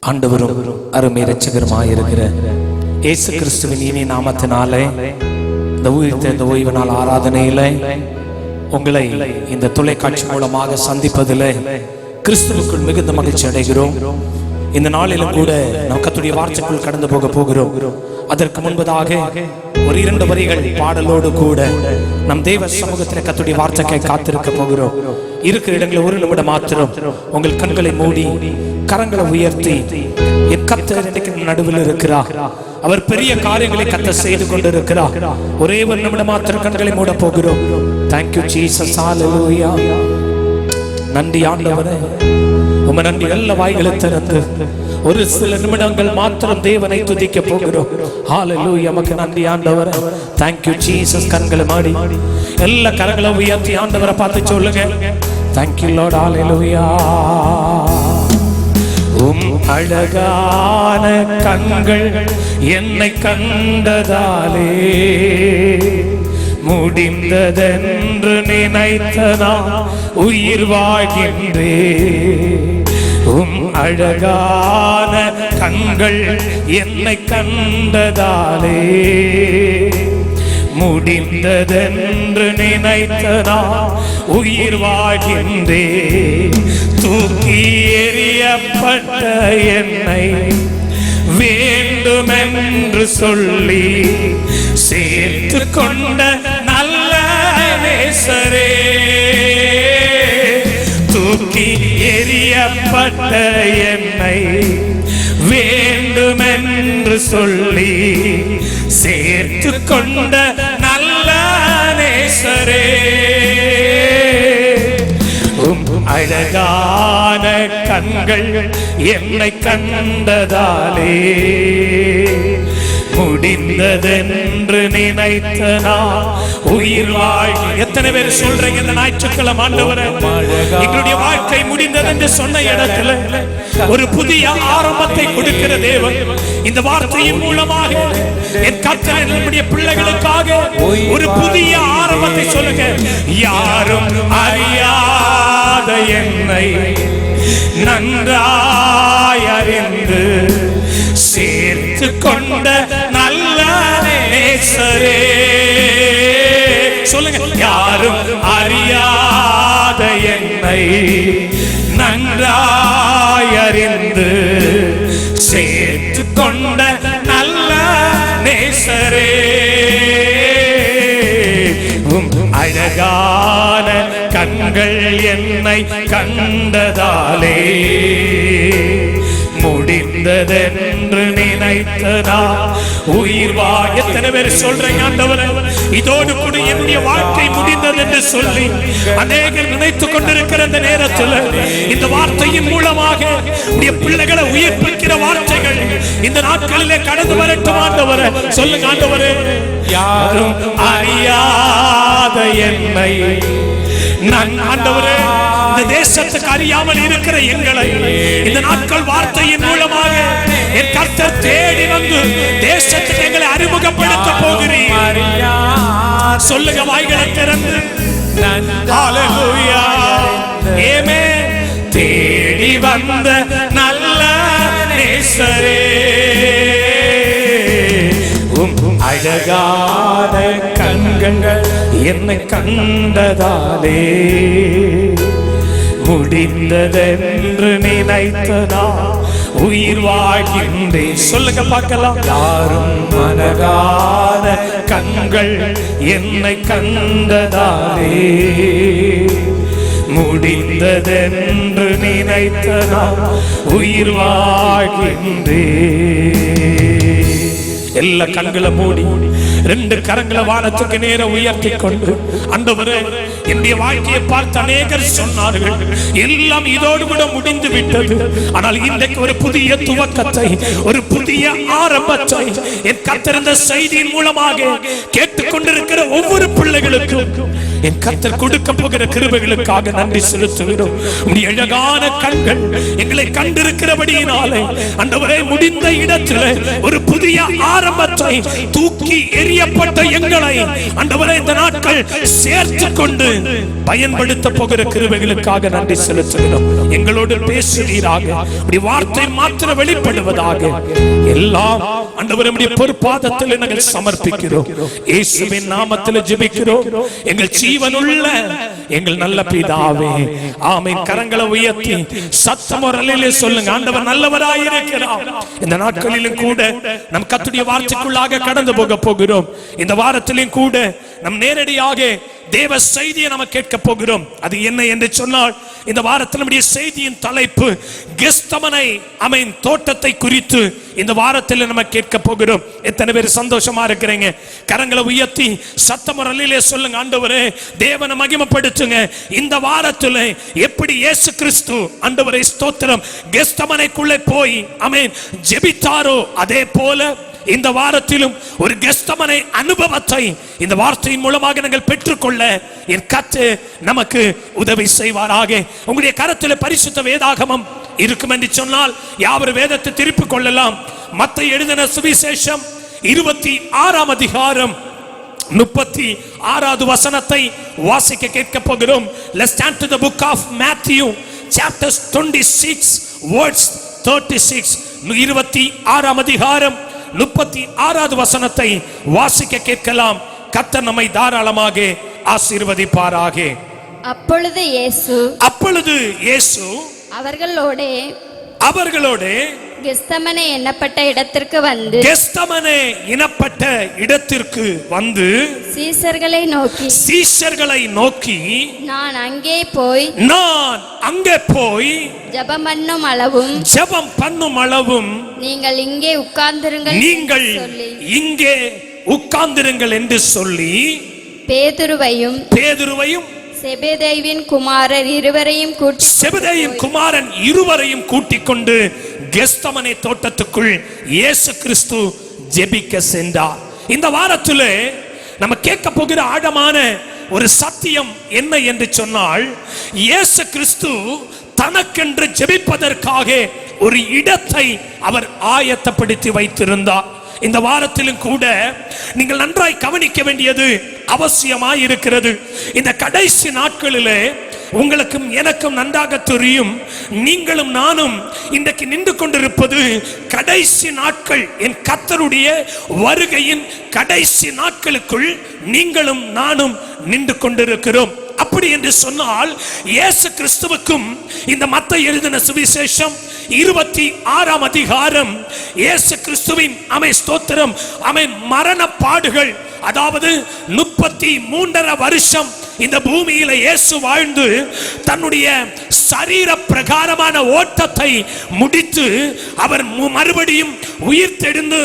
ஆண்டவரும் அருமை இரட்சகருமாய் இருக்கிற இயேசு கிறிஸ்துவின் இனிய நாமத்தினாலே இந்த உயிர்த்தெழுந்த ஓய்வு நாள் ஆராதனையிலே உங்களை இந்த தொலைக்காட்சி மூலமாக சந்திப்பதில் கிறிஸ்துவுக்குள் மிகுந்த மகிழ்ச்சி அடைகிறோம். இந்த நாளிலும் கூட நாம் கர்த்தருடைய வார்த்தைக்குள் கடந்து போக போகிறோம். அதற்கு முன்பதாக ஒரு 2 வரிகள் பாடலோடு கூட நம் தேவ சமூகத்தில் கர்த்தருடைய வார்த்தைக்கு காத்திருக்க போகிறோம். இருக்கிற இடங்களில் ஒரு நிமிடம் மாத்திரம் உங்கள் கண்களை மூடி கரங்களை உயர்த்தி, என் கர்த்தர் எனக்கு நடுவில் இருக்கிறார், அவர் பெரிய காரியங்களை கர்த்தர் செய்து கொண்டிருக்கிறார். ஒரே ஒரு நிமிடம் மாத்திரம் கண்களை மூட போகிறோம். Thank you Jesus, hallelujah. நன்றி ஆண்டவரே, உம்மை நன்றி. எல்லா வாய்களை திறந்து ஒரு சில நிமிடங்கள் மாத்திரம் தேவனை துதிக்க போகிறோம். ஹalleluya, நமக்கு நன்றி ஆண்டவரே. Thank you Jesus. கண்களை மூடி எல்லா கரங்களை உயர்த்தி ஆண்டவரை பார்த்து சொல்லுங்க, Thank you Lord, hallelujah. அழகான கண்கள் என்னை கண்டதாலே முடிந்ததென்று நினைத்தனா உயிர் வாழ்கின்றே. அழகான கண்கள் என்னை கண்டதாலே முடிந்ததென்று நினைத்தனா உயிர் வாழ்கின்றே. தூக்கி எறியப்பட்ட என்னை வேண்டுமென்று சொல்லி சேர்த்து கொண்ட நல்ல நேசரே, தூக்கி எறியப்பட்ட என்னை வேண்டுமென்று சொல்லி சேர்த்து கொண்ட நல்ல நேசரே, அழகான கண்கள் என்னை கண்டதாலே முடிந்ததென்று நினைத்த நான் உயிர் வாழ்க்கை. எத்தனை பேர் சொல்றீங்க இந்த ஞாயிற்றுக்கிழமை ஆண்டவரே எங்களுடைய வாழ்க்கை முடிந்தது என்று சொன்ன இடத்துல ஒரு புதிய ஆரம்பத்தை கொடுக்கிற தேவன் இந்த வார்த்தையின் மூலமாக என் கர்த்தர் நம்முடைய பிள்ளைகளுக்காக ஒரு புதிய ஆரம்பத்தை சொல்லுங்க. யாரும் அறியாத என்னை நன்றாய் அறிந்து சேர்த்து கொண்ட நல்ல நேசரே, சொல்லுங்க. யாரும் அறியாத என்னை நன்றாய் அறிந்து சேர்த்து கொண்ட நல்ல நேசரே, அழகான கண்கள் என்னை கண்டதாலே முடிந்ததென்று நினைத்ததா உயிர் வா. எத்தனை பேர் சொல்றீங்க ஆண்டவரே இதோடு கூட என்னுடைய வாழ்க்கை முடிந்தது என்று சொல்லி அநேகர் நினைத்துக் கொண்டிருக்கிற இந்த நேரத்தில் இந்த வார்த்தையின் மூலமாக உடைய பிள்ளைகளை உயிர்ப்பிக்கிற வார்த்தைகள் இந்த நாட்களிலே கடந்து வரட்டும் ஆண்டவரே. சொல்லுங்க ஆண்டவரே, யாரும் அறியாத என்னை நான் ஆண்டவரே இந்த தேசத்துக்கு அறியாமல் இருக்கிற எங்களை இந்த நாட்கள் வார்த்தையின் மூலமாக என் கர்த்தர் தேடி வந்து தேசத்துக்கு எங்களை அறிமுகப்படுத்த போகிறீர். சொல்லுங்க வாய்களை திறந்து ஹல்லேலூயா ஆமென். தேடி வந்த நல்ல நேசரே, அழகான கண்கள் என்னை கண்டதாலே முடிந்ததென்று நினைத்ததா உயிர் வாழ்கின்றேன். சொல்லுங்க பார்க்கலாம். யாரும் மனதான கண்கள் என்னை கண்டதாலே முடிந்ததென்று நினைத்ததா உயிர் வாழ்கின்றேன். எல்லா கண்களை மூடி ரெண்டு கரங்களை வானத்துக்கு நேர உயர்த்தி கொண்டு ஆண்டவரே என்னுடைய வாழ்க்கையை பார்த்து அநேகர் சொன்னார்கள் எல்லாம் இதோடு கூட முடிந்து விட்டது, ஆனால் இன்றைக்கு ஒரு புதிய துவக்கத்தை ஒரு புதிய ஆரம்பத்தை என் கர்த்தர் இந்த செய்தியின் மூலமாக கேட்டுக்கொண்டிருக்கிற ஒவ்வொரு பிள்ளைகளுக்கும் என் கர்த்தர் கொடுக்க போகிற கிருபைகளுக்காக நன்றி செலுத்துகிறோம். உடைய அழகான கண்கள் எங்களை கண்டிருக்கிறபடியினாலே ஆண்டவரே முடிந்த இடத்துல ஒரு புதிய ஆரம்பத்தை தூக்கி எறியப்பட்ட எங்களை ஆண்டவரே இந்த நாட்கள் சேர்த்து கொண்டு பயன்படுத்த போகிற கிருபைகளுக்காக நன்றி செலுத்துகிறோம். எங்களோடு பேசுவீராக, உடைய வார்த்தை மாத்திரம் வெளிப்படுவதாக. எல்லாம் ஆண்டவரே பொறுப்பாதத்தில் நாங்கள் சமர்ப்பிக்கிறோம். இயேசுவின் நாமத்தில் ஜெபிக்கிறோம் எங்கள் ஜீவனுள்ள எங்கள் நல்ல பிதாவே, ஆமென். கரங்களை உயர்த்தி சத்தமொரலிலே சொல்லுங்க, ஆண்டவர் நல்லவராய் இருக்கிறார். இந்த நாட்களிலும் கூட நம் கர்த்தருடைய வார்த்தைக்குள்ளாக கடந்து போக போகிறோம். இந்த வாரத்திலும் கூட நம் நேரடியாக தேவ செய்தியை நாம கேட்க போகிறோம். அது என்ன என்று சொன்னால் இந்த வாரத்தில் நம்முடைய செய்தியின் தலைப்பு கெத்செமனே ஆமென் தோட்டத்தை குறித்து இந்த வாரத்தில் நம்ம கேட்க போகிறோம். எத்தனை பேர் சந்தோஷமா இருக்கிறீங்க? கரங்களை உயர்த்தி சத்தமுறையிலே சொல்லுங்க, ஆண்டவரே தேவனை மகிமைப்படுத்துங்க. இந்த வாரத்தில் எப்படி இயேசு கிறிஸ்து ஆண்டவரே ஸ்தோத்திரம் கெத்செமனேக்குள்ளே போய் ஆமென் ஜெபித்தாரோ அதே போல இந்த வாரத்திலும் ஒரு கெத்செமனே அனுபவத்தை இந்த வார்த்தையின் மூலமாக நாங்கள் பெற்றுக்கொள்ள என் கர்த்தர் நமக்கு உதவி செய்வாராக. உங்களுடைய கரத்தில் பரிசுத்த வேதாகமம் இருக்கும் என்று சொன்னால் யாவர் வேதத்தை திருப்பிக் கொள்ளலாம். மத்தேயு எழுதின சுவிசேஷம் 26ஆம் அதிகாரம் 36வது வசனத்தை வாசிக்க கேட்க போகிறோம். Let's stand to the book of Matthew chapter 26 verse 36. 26ஆம் அதிகாரம் 36வது வசனத்தை வாசிக்க கேட்கலாம். கர்த்தர் நம்மை தாராளமாக ஆசீர்வதிப்பாராக. அப்பொழுது இயேசு அவர்களோடே கெஸ்தமனே என்னப்பட்ட இடத்திற்கு வந்து சீஷர்களை நோக்கி நான் அங்கே போய் ஜெபம் பண்ணும் அளவும் நீங்கள் இங்கே உட்கார்ந்திருங்கள் என்று சொல்லி பேதுருவையும் செபெதேயுவின் குமாரன் இருவரையும் கூட்டிக் கொண்டு கெஸ்தமனே தோட்டத்துக்குள் இயேசு கிறிஸ்து ஜெபிக்க சென்றார். இந்த வாரத்திலே நம்ம கேட்க போகிற ஆழமான ஒரு சத்தியம் என்ன என்று சொன்னால், இயேசு கிறிஸ்து தனக்கென்று ஜெபிப்பதற்காக ஒரு இடத்தை அவர் ஆயத்தப்படுத்தி வைத்திருந்தார். இந்த வாரத்திலும் கூட நீங்கள் நன்றாய் கவனிக்க வேண்டியது அவசியமாய் இருக்கிறது. இந்த கடைசி நாட்களிலே உங்களுக்கும் எனக்கும் நன்றாக தெரியும், நீங்களும் நானும் இன்றைக்கு நின்று கொண்டிருப்பது கடைசி நாட்கள், என் கர்த்தருடைய வருகையின் கடைசி நாட்களுக்குள் நீங்களும் நானும் நின்று கொண்டிருக்கிறோம். அப்படி என்று சொன்னால் இயேசு கிறிஸ்துவுக்கும் இந்த மத்தேயு எழுதின சுவிசேஷம் 26ஆம் அதிகாரம் இயேசு கிறிஸ்துவின் ஸ்தோத்திரம் மரண பாடுகள், அதாவது 33.5 வருஷம் இந்த பூமியில இயேசு வாழ்ந்து தன்னுடைய சரீர பிரகாரமான ஓட்டத்தை முடித்து அவர் மறுபடியும் உயிர் தெழுந்து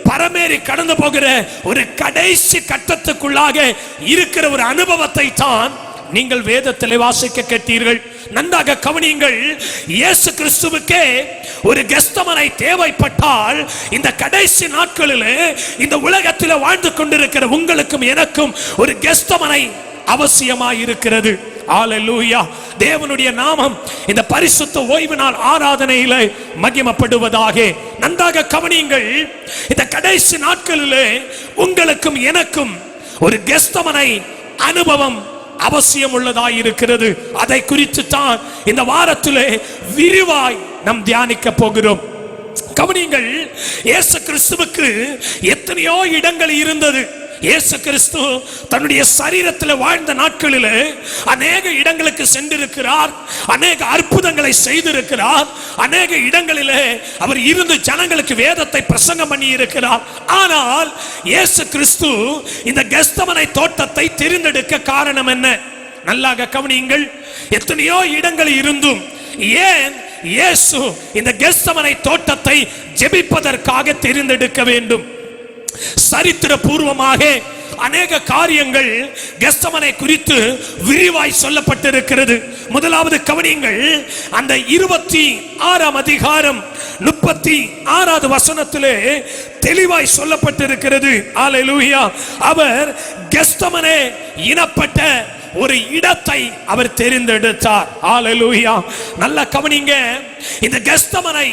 பரமேறி கடந்து போகிற ஒரு கடைசி கட்டத்துக்குள்ளாக இருக்கிற ஒரு அனுபவத்தை தான் நீங்கள் வேதத்திலே வாசிக்க கேட்டீர்கள். நன்றாக கவனியுங்கள். இயேசு கிறிஸ்துவுக்கே ஒரு கெஸ்தமனை தேவைப்பட்டால் இந்த கடைசி நாட்களிலே இந்த உலகத்தில் வாழ்ந்து கொண்டிருக்கிற உங்களுக்கும் எனக்கும் ஒரு கெஸ்தமனை அவசியமாய் இருக்கிறது. ஹல்லேலூயா. தேவனுடைய நாமம் இந்த பரிசுத்த ஓய்வு நாள் ஆராதனையில மகிமைப்படுவதாக. நன்றாக கவனியுங்கள். இந்த கடைசி நாட்களிலே உங்களுக்கும் எனக்கும் ஒரு கெஸ்தமனை அனுபவம் அவசியம் உள்ளதாய் இருக்கிறது. அதை குறித்து தான் இந்த வாரத்திலே விரிவாய் நாம் தியானிக்க போகிறோம். கவனியுங்கள். இயேசு கிறிஸ்துவுக்கு எத்தனையோ இடங்கள் இருந்தது. இயேசு கிறிஸ்து தன்னுடைய சரீரத்தில் வாழ்ந்த நாட்களில் அநேக இடங்களுக்கு சென்றிருக்கிறார், அநேக அற்புதங்களை செய்திருக்கிறார், அநேக இடங்களிலே அவர் இருந்து ஜனங்களுக்கு வேதத்தை பிரசங்கம் பண்ணி இருக்கிறார். ஆனால் இயேசு கிறிஸ்து இந்த கெஸ்தமனை தோட்டத்தை தெரிந்தெடுக்க காரணம் என்ன? நல்லாக கவனியுங்கள். எத்தனையோ இடங்கள் இருந்தும் ஏன் இயேசு இந்த கெஸ்தமனை தோட்டத்தை ஜெபிப்பதற்காக தெரிந்தெடுக்க வேண்டும்? சரித்திர பூர்வமாக அநேக காரியங்கள் கெஸ்தமனை குறித்து விரிவாய் சொல்லப்பட்டிருக்கிறது. முதலாவது கவனியுங்கள். அந்த 26ஆம் அதிகாரம் 36வது வசனத்திலே தெளிவாய் சொல்லப்பட்டிருக்கிறது. ஹல்லேலூயா. அவர் கெஸ்தமனே இனப்பட்ட ஒரு இடத்தை அவர் தெரிந்தெடுத்தார். ஹல்லேலூயா. நல்ல கவனிங்க. இந்த கெஸ்தமனை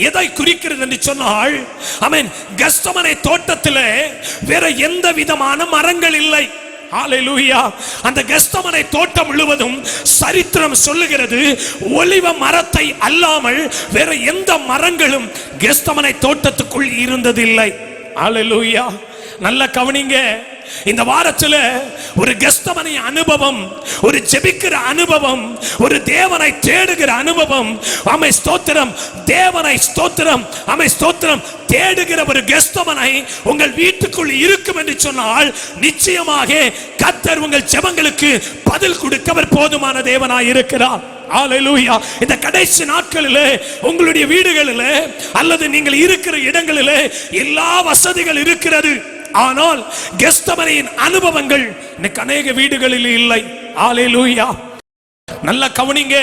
எதை குறிக்கிறது என்று சொன்னால், கெஸ்தமனை தோட்டத்தில் வேற எந்த விதமான மரங்கள் இல்லை. ஹல்லேலூயா. அந்த கெஸ்தமனை தோட்டம் முழுவதும் சரித்திரம் சொல்லுகிறது, ஒலிவ மரத்தை அல்லாமல் வேற எந்த மரங்களும் கெஸ்தமனை தோட்டத்துக்குள் இருந்ததில்லை. ஹல்லேலூயா. நல்ல கவனிங்க. இந்த வாரத்தில் ஒரு கெஸ்தமனை அனுபவம், ஒரு ஜெபிக்கிற அனுபவம், ஒரு தேவனை தேடுகிற அனுபவம். ஸ்தோத்திரம். தேவனை ஸ்தோத்திரம். ஸ்தோத்திரம். தேடுகிற ஒரு கெஸ்தமனை உங்கள் வீட்டுக்குள் இருக்கும் என்று சொன்னால் நிச்சயமாக கர்த்தர் உங்கள் ஜெபங்களுக்கு பதில் கொடுக்க அவர் போதுமான தேவனாய் இருக்கிறார். ஹல்லேலூயா. இந்த கடைசி நாட்களிலே உங்களுடைய வீடுகளிலே அல்லது நீங்கள் இருக்கிற இடங்களிலே எல்லா வசதிகள் இருக்கிறது. ஆனால் கெஸ்தமனையின் அனுபவங்கள் இன்னைக்கு அநேக வீடுகளில் இல்லை. ஹல்லேலூயா. நல்ல கவனிங்க.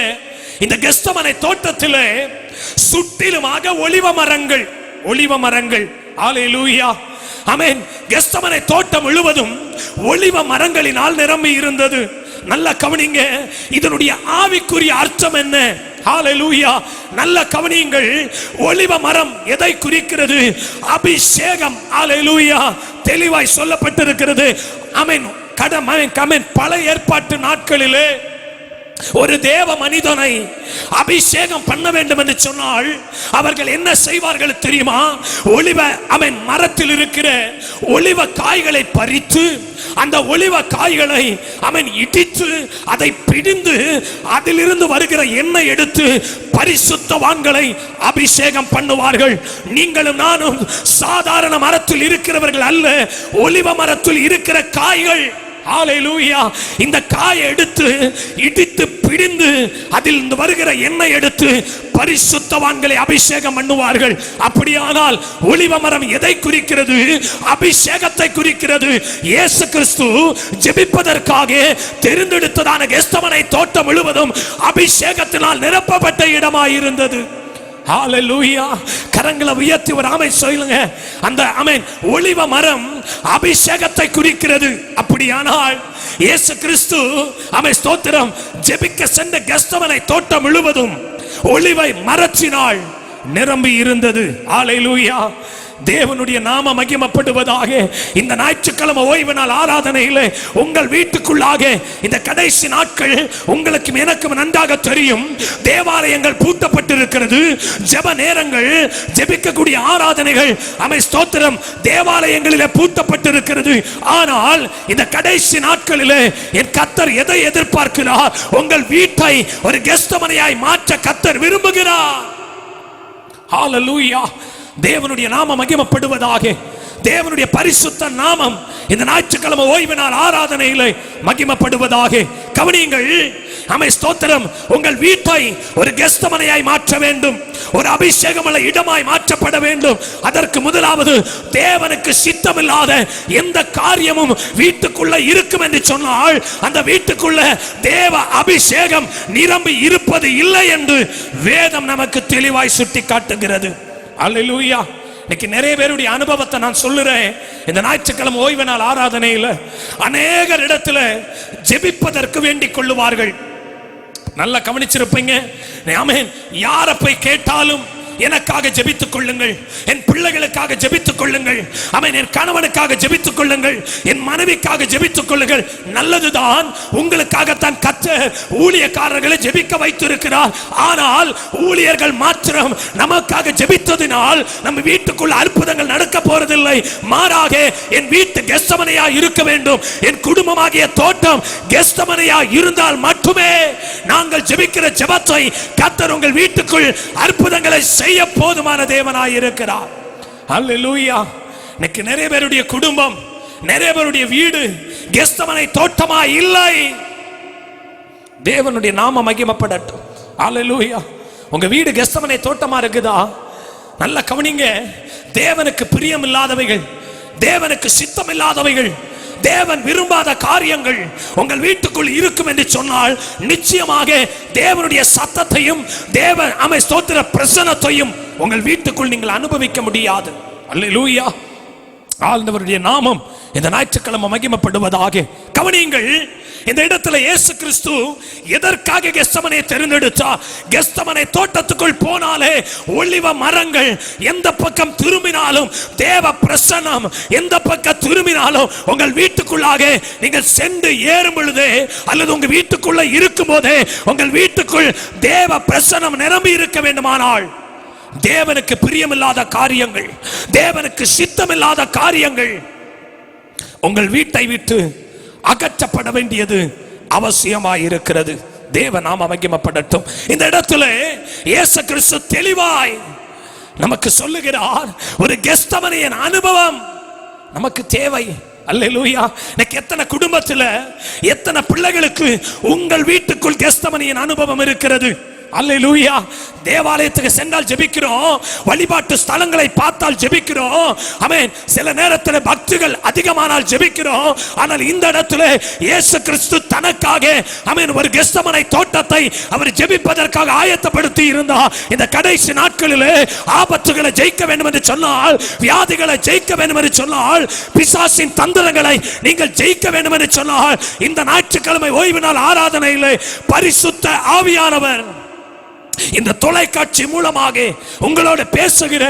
இந்த கெஸ்தமனை தோட்டத்திலே சுற்றிலுமாக ஒலிவ மரங்கள். ஹல்லேலூயா. ஆமென். கெஸ்தமனை தோட்டம் முழுவதும் ஒலிவ மரங்களினால் நிரம்பி இருந்தது. நல்ல கவனிங்க. இதனுடைய ஆவிக்குரிய அர்த்தம் என்ன? ஹல்லேலூயா. நல்ல கவனியுங்கள். ஒலிவ மரம் எதை குறிக்கிறது? அபிஷேகம். ஹல்லேலூயா. தெளிவாய் சொல்லப்பட்டிருக்கிறது. பழைய ஏற்பாட்டு நாட்களிலே ஒரு தேவ மனிதனை அபிஷேகம் பண்ண வேண்டும் என்று சொன்னால் அவர்கள் என்ன செய்வார்கள் தெரியுமா? அவன் மரத்தில் இருக்கிற ஒலிவ காய்களை பறித்து அந்த ஒலிவ காய்களை அவன் இடித்து அதை பிடிந்து அதிலிருந்து வருகிற எண்ணெய் எடுத்து பரிசுத்தவான்களை அபிஷேகம் பண்ணுவார்கள். நீங்களும் நானும் சாதாரண மரத்தில் இருக்கிறவர்கள் அல்ல, ஒலிவ மரத்தில் இருக்கிற காய்கள். ஹல்லேலூயா. இந்த காயை எடுத்து இடித்து பிடிந்து அதில் வருகிற எண்ணெய் எடுத்து பரிசுத்தவான்களை அபிஷேகம் பண்ணுவார்கள். அப்படியானால் ஒலிவ மரம் எதை குறிக்கிறது? அபிஷேகத்தை குறிக்கிறது. இயேசு கிறிஸ்து ஜெபிப்பதற்காக தெரிந்தெடுத்ததான கெத்செமனே தோட்டம் முழுவதும் அபிஷேகத்தினால் நிரப்பப்பட்ட இடமாயிருந்தது. ஹல்லேலூயா. கரங்களை உயர்த்தி ஒரு ஆமென் சொல்லுங்க. அந்த ஆமென் ஒலிவ மரம் அபிஷேகத்தை குறிக்கிறது. அப்படியானால் இயேசு கிறிஸ்து ஆமென் ஸ்தோத்திரம் ஜெபிக்க சென்ற கெத்செமனே தோட்டம் முழுவதும் ஒலிவை மரத்தினால் நிரம்பி இருந்தது. ஹல்லேலூயா. தேவனுடைய நாம மகிமைப்படுவதாக. இந்த ஞாயிற்றுக்கிழமை ஓய்வு நாள் ஆராதனையில் உங்கள் வீட்டுக்குள்ளாக இந்த கடைசி நாட்கள் உங்களுக்கும் எனக்கும் நன்றாக தெரியும். தேவாலயங்கள் பூட்டப்பட்டிருக்கிறது. ஜெப நேரங்கள், ஜெபிக்கக்கூடிய ஆராதனைகள் ஆமென் ஸ்தோத்திரம் தேவாலயங்களிலே பூட்டப்பட்டிருக்கிறது. ஆனால் இந்த கடைசி நாட்களில் என் கர்த்தர் எதை எதிர்பார்க்கிறார்? உங்கள் வீட்டை ஒரு கெத்செமனேயாய் மாற்ற கர்த்தர் விரும்புகிறார். ஹல்லேலூயா. தேவனுடைய நாமம் மகிமைப்படுவதாக. தேவனுடைய பரிசுத்த நாமம் இந்த ஞாயிற்றுக்கிழமை ஓய்வு நாள் ஆராதனையிலே மகிமைப்படுவதாக. கவனியுங்கள். ஆமென் ஸ்தோத்திரம். உங்கள் வீட்டை ஒரு கெத்செமனேயாய் மாற்ற வேண்டும், ஒரு அபிஷேகமுள்ள இடமாய் மாற்றப்பட வேண்டும். அதற்கு முதலாவது தேவனுக்கு சித்தமில்லாத எந்த காரியமும் வீட்டுக்குள்ள இருக்கும் என்று சொன்னால் அந்த வீட்டுக்குள்ள தேவ அபிஷேகம் நிரம்பி இருப்பது இல்லை என்று வேதம் நமக்கு தெளிவாய் சுட்டி காட்டுகிறது. அல்லேலூயா. இன்னைக்கு நிறைய பேருடைய அனுபவத்தை நான் சொல்லுறேன். இந்த ஞாயிற்றுக்கிழமை ஓய்வு நாள் ஆராதனையில் அநேகர் இடத்துல ஜெபிப்பதற்கு வேண்டிக் கொள்ளுவார்கள். நல்லா கவனிச்சிருப்பீங்க. ஆமென். யாரை போய் கேட்டாலும் எனக்காக ஜெபித்துக் கொள்ளுங்கள், என் பிள்ளைகளுக்காக ஜெபித்துக் கொள்ளுங்கள், ஆமென், என் கணவனுக்காக ஜெபித்துக் கொள்ளுங்கள், என் மனைவிக்காக ஜெபித்துக் கொள்ளுங்கள். நல்லதுதான், உங்களுக்காகத்தான் கர்த்தர் ஊழியக்காரர்களை ஜெபிக்க வைத்திருக்கிறார். ஆனால் ஊழியர்கள் மாத்திரம் நமக்காக ஜெபித்ததினால் நம்ம வீட்டுக்குள்ள அற்புதங்கள் நடக்க போறதில்லை. மாறாக என் வீட்டு கெத்செமனேயா இருக்க வேண்டும். என் குடும்பமாகிய தோட்டம் கெத்செமனேயா இருந்தால் மட்டுமே நாங்கள் ஜெபிக்கிற ஜெபத்தை கர்த்தர் உங்கள் வீட்டுக்குள் அற்புதங்களை செய்ய போதுமான தேவனாய் இருக்கிறார். அல்லேலூயா. இன்னைக்கு நிறைய பேருடைய குடும்பம், நிறைய பேருடைய வீடு கெத்செமனே தோட்டமா இல்லை. தேவனுடைய நாம மகிமைப்படட்டும். அல்லேலூயா. உங்க வீடு கெத்செமனே தோட்டமா இருக்குதா? நல்ல கவனிங்க. தேவனுக்கு பிரியம் இல்லாதவைகள், தேவனுக்கு சித்தம் இல்லாதவைகள், தேவன் விரும்பாத காரியங்கள் உங்கள் வீட்டுக்குள் இருக்கும் என்று சொன்னால் நிச்சயமாக தேவனுடைய சத்தத்தையும் தேவ ஆமென் ஸ்தோத்திர பிரசன்னத்தையும் உங்கள் வீட்டுக்குள் நீங்கள் அனுபவிக்க முடியாது. அல்லேலூயா. ஆண்டவருடைய நாமம் இந்த ஞாயிற்றுக்கிழமை மகிமைப்படுவதாக. கவனியுங்கள். இந்த இடத்துல இயேசு கிறிஸ்து எதற்காக கெத்செமனே தெரிந்தெடுத்தா? கெத்செமனே தோட்டத்துக்குள் போனாலே ஒலிவ மரங்கள் எந்த பக்கம் திரும்பினாலும் தேவ பிரசன்னம் எந்த பக்கம் திரும்பினாலும் உங்கள் வீட்டுக்குள்ளாக நீங்கள் சென்று ஏறும் பொழுதே அல்லது உங்க வீட்டுக்குள்ள இருக்கும் போதே உங்கள் வீட்டுக்குள் தேவ பிரசன்னம் நிரம்பி இருக்க வேண்டுமானால் தேவனுக்கு பிரியமில்லாத காரியங்கள், தேவனுக்கு சித்தமில்லாத காரியங்கள் உங்கள் வீட்டை விட்டு அகற்றப்பட வேண்டியது அவசியமாயிருக்கிறது. தேவ நாம மகிமைப்படட்டும். இந்த இடத்துல இயேசு கிறிஸ்து தெளிவாய் நமக்கு சொல்லுகிறார், ஒரு கெத்செமனேயின் அனுபவம் நமக்கு தேவை. அல்லேலூயா. இன்னைக்கு எத்தனை குடும்பத்தில் எத்தனை பிள்ளைகளுக்கு உங்கள் வீட்டுக்குள் கெத்செமனேயின் அனுபவம் இருக்கிறது? அல்லேலூயா. தேவாலயத்துக்கு சென்றால் ஜெபிக்கிறோம், வழிபாட்டு ஸ்தலங்களை பார்த்தால் ஜெபிக்கிறோம், ஆமென். சில நேரத்தில் பக்திகள் அதிகமானால் ஜெபிக்கிறோம். ஆனால் இந்த இடத்துல இயேசு கிறிஸ்து தனக்காக ஆமென் ஒரு கெத்செமனே தோட்டத்தை அவர் ஜெபிப்பதற்காக ஆயத்தப்படுத்தி இருந்தார். இந்த கடைசி நாட்களில் ஆபத்துகளை ஜெயிக்க வேண்டும் என்று சொன்னால், வியாதிகளை ஜெயிக்க வேண்டும் என்று சொன்னால், பிசாசின் தந்திரங்களை நீங்கள் ஜெயிக்க வேண்டும் என்று சொன்னால், இந்த ஞாயிற்றுக்கிழமை ஓய்வு நாள் ஆராதனையில் பரிசுத்த ஆவியானவர் இந்த தொலைக்காட்சி மூலமாக உங்களோட பேசுகிற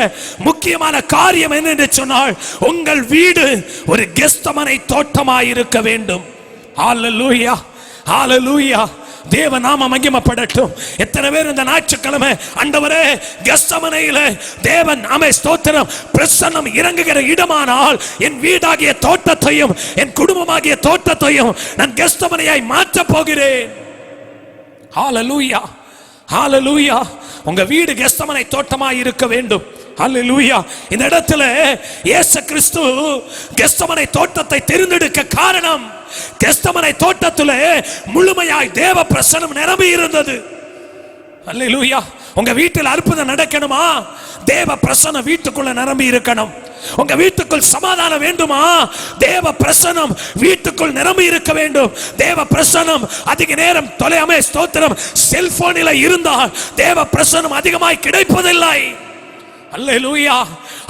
முக்கியமான காரியம் என்ன என்று சொன்னால், உங்கள் வீடு ஒரு கெத்செமனே தோட்டமாய் இருக்க வேண்டும். ஹல்லேலூயா. ஹல்லேலூயா. தேவ நாம மகிமைப்படட்டும். எத்தனை பேர் இந்த ஞாயிற்றுக்கிழமை ஆண்டவரே கெத்செமனேயில தேவன் ஆமே ஸ்தோத்திரம் பிரசன்னம் இறங்குகிற இடமானால் என் வீடாகிய தோட்டத்தையும் என் குடும்பமாகிய தோட்டத்தையும் நான் கெத்செமனேயாய் மாற்ற போகிறேன். ஹalleluya ஹalleluya. உங்க வீடு கெத்செமனே தோட்டமாய் இருக்க வேண்டும். ஹalleluya. இந்த இடத்துல இயேசு கிறிஸ்து கெத்செமனே தோட்டத்தை தெரிந்தெடுக்க காரணம் கெத்செமனே தோட்டத்திலே முழுமையாய் தேவ பிரசன்னம் நிரம்பி இருந்தது. ஹalleluya. உங்க வீட்டில் அற்புதம் நடக்கணுமா? தேவ பிரசன்னம் வீட்டுக்குள்ள நிரம்பி இருக்கணும். உங்க வீட்டுக்குள் சமாதானம் வேண்டுமா? தேவ பிரசன்னம் வீட்டுக்குள் நிரம்பி இருக்க வேண்டும். தேவ பிரசன்னம் அதிக நேரம் தொலையாமே ஸ்தோத்திரம் செல்போனில் இருந்தால் தேவ பிரசன்னம் அதிகமாய் கிடைப்பதில்லை. அல்லேலூயா.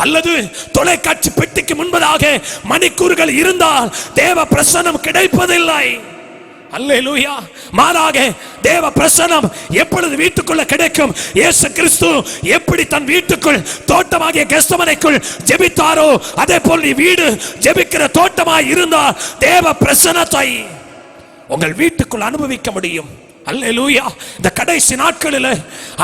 அல்லது தொலைக்காட்சி பெட்டிக்கு முன்பதாக மணிக்கூறுகள் இருந்தால் தேவ பிரசன்னம் கிடைப்பதில்லை. அல்லேலூயா. மாறாக தேவ பிரசன்னம் எப்பொழுது வீட்டுக்குள்ள கிடைக்கும்? இயேசு கிறிஸ்து எப்படி தன் வீட்டுக்குள் தோட்டமாகிய கெத்செமனேக்குள் ஜெபித்தாரோ அதே போல் நீ வீடு ஜெபிக்கிற தோட்டமாய் இருந்தால் தேவ பிரசன்னத்தை உங்கள் வீட்டுக்குள் அனுபவிக்க முடியும். அல்லேலூயா. இந்த கடைசி நாட்களில்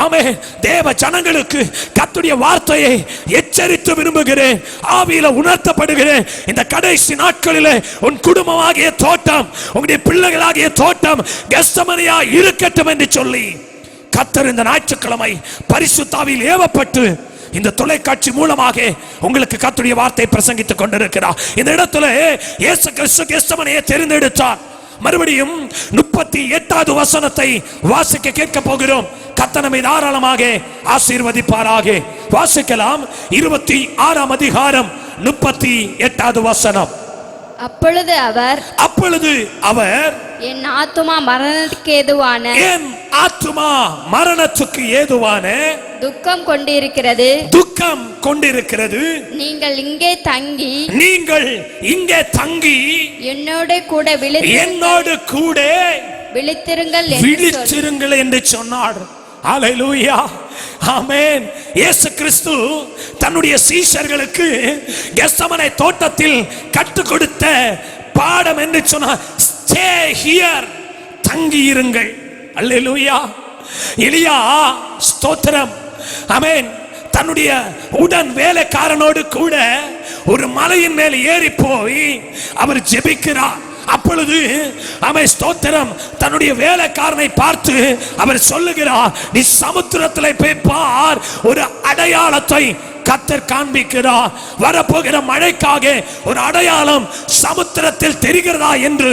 ஆமென் தேவ ஜனங்களுக்கு கர்த்தருடைய வார்த்தையை எச்சரித்து விரும்புகிறேன். ஆவியில உணர்த்தப்படுகிறேன். இந்த கடைசி நாட்களில் உன் குடும்பமாகிய தோட்டம் உங்களுடைய பிள்ளைகளாகிய தோட்டம் கெத்செமனேயா இருக்கட்டும் என்று சொல்லி கர்த்தர் இந்த ஞாயிற்றுக்கிழமை பரிசுத்த ஆவியில் ஏவப்பட்டு இந்த தொலைக்காட்சி மூலமாக உங்களுக்கு கர்த்தருடைய வார்த்தை பிரசங்கித்துக் கொண்டிருக்கிறார். இந்த இடத்துல இயேசு கிறிஸ்து கெத்செமனேயை தெரிந்தெடுத்தார். மறுபடியும் 38வது வசனத்தை வாசிக்க கேட்க போகிறோம். கர்த்தர் நம்மை தாராளமாக ஆசீர்வதிப்பாராக. வாசிக்கலாம். 26ஆம் அதிகாரம் 38வது வசனம். அப்பொழுது அவர் என் ஆத்துமா மரணத்துக்கு ஏதுவான துக்கம் கொண்டிருக்கிறது. நீங்கள் இங்கே தங்கி என்னோடு கூட விழித்திருங்கள் என்று சொன்னார். ஹalleluya. ஆமென். இயேசு கிறிஸ்து தன்னுடைய சீஷர்களுக்கு கெத்செமனே தோட்டத்தில் கற்றுக் கொடுத்த பாடம் என்று சொன்னார். ஸ்டே ஹியர், தங்கி இருங்கள். அல்லேலூயா. எலியா ஸ்தோத்திரம் ஆமென் தன்னுடைய உடன் வேலைக்காரனோடு கூட ஒரு மலையின் மேல் ஏறி போய் அவர் ஜெபிக்கிறார். அப்பொழுது அவன் ஸ்தோத்திரம் தன்னுடைய வேலைக்காரனை பார்த்து அவர் சொல்லுகிறார், நீ சமுத்திரத்தில் போய் பார், ஒரு அடையாளத்தை கர்த்தர் காண்பிக்கிறார். வரப்போகிற மழைக்காக ஒரு அடையாளம் சமுத்திரத்தில் தெரிகிறதா என்று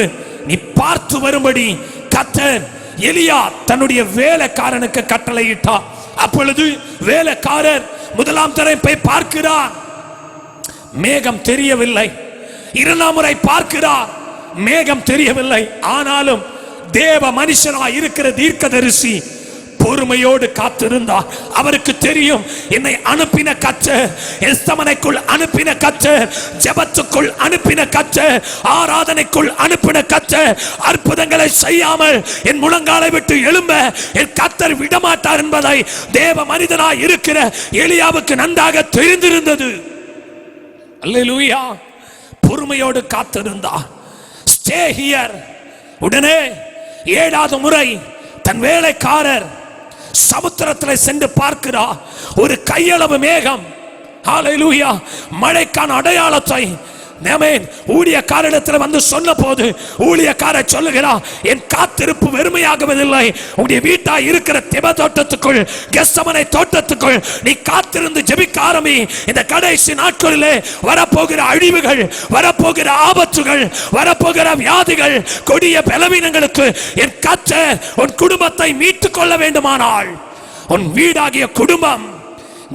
நீ பார்த்து வரும்படி கர்த்தர் எலியா தன்னுடைய வேலைக்காரனுக்கு கட்டளையிட்டார். அப்பொழுது வேலைக்காரர் முதலாம் தடவை போய் பார்க்கிறார், மேகம் தெரியவில்லை. இரண்டாம் முறை பார்க்கிறார், மேகம் தெரியவில்லை. ஆனாலும் தேவ மனுஷனாய் இருக்கிற தீர்க்கதரிசி பொறுமையோடு காத்திருந்தார். அவருக்கு தெரியும், என்னை அனுப்பின கர்த்தர், கெத்செமனேக்குள் அனுப்பின கர்த்தர், ஜெபத்துக்குள் அனுப்பின கர்த்தர், ஆராதனைக்குள் அனுப்பின கர்த்தர் அற்புதங்களை செய்யாமல் என் முழங்காலை விட்டு எழும்ப என் கர்த்தர் விடமாட்டார் என்பதை தேவ மனிதனாய் இருக்கிற எலியாவுக்கு நன்றாக தெரிந்திருந்தது. அல்லேலூயா. பொறுமையோடு காத்திருந்தார். Stay here. உடனே 7வது முறை தன் வேலைக்காரர் சமுத்திரத்தில் சென்று பார்க்கிறார். ஒரு கையளவு மேகம், ஹalleluya, மழைக்கான அடையாளத்தை ஊழியக்காரிடத்தில் வந்து சொன்ன போது ஊழியக்காரர் சொல்லுகிறார், என் காத்திருப்பு வெறுமையாகவில்லை. உங்களுடைய வீட்டாய் இருக்கிற திப தோட்டத்துக்குள், கெத்செமனே தோட்டத்துக்குள் நீ காத்திருந்து ஜெபிக்க ஆரம்பி. இந்த கடைசி நாட்களிலே வரப்போகிற அழிவுகள், வரப்போகிற ஆபத்துகள், வரப்போகிற வியாதிகள், கொடிய பலவீனங்களுக்கு என் கர்த்தர் உன் குடும்பத்தை மீட்டுக் கொள்ள வேண்டுமானால் உன் வீடாகிய குடும்பம்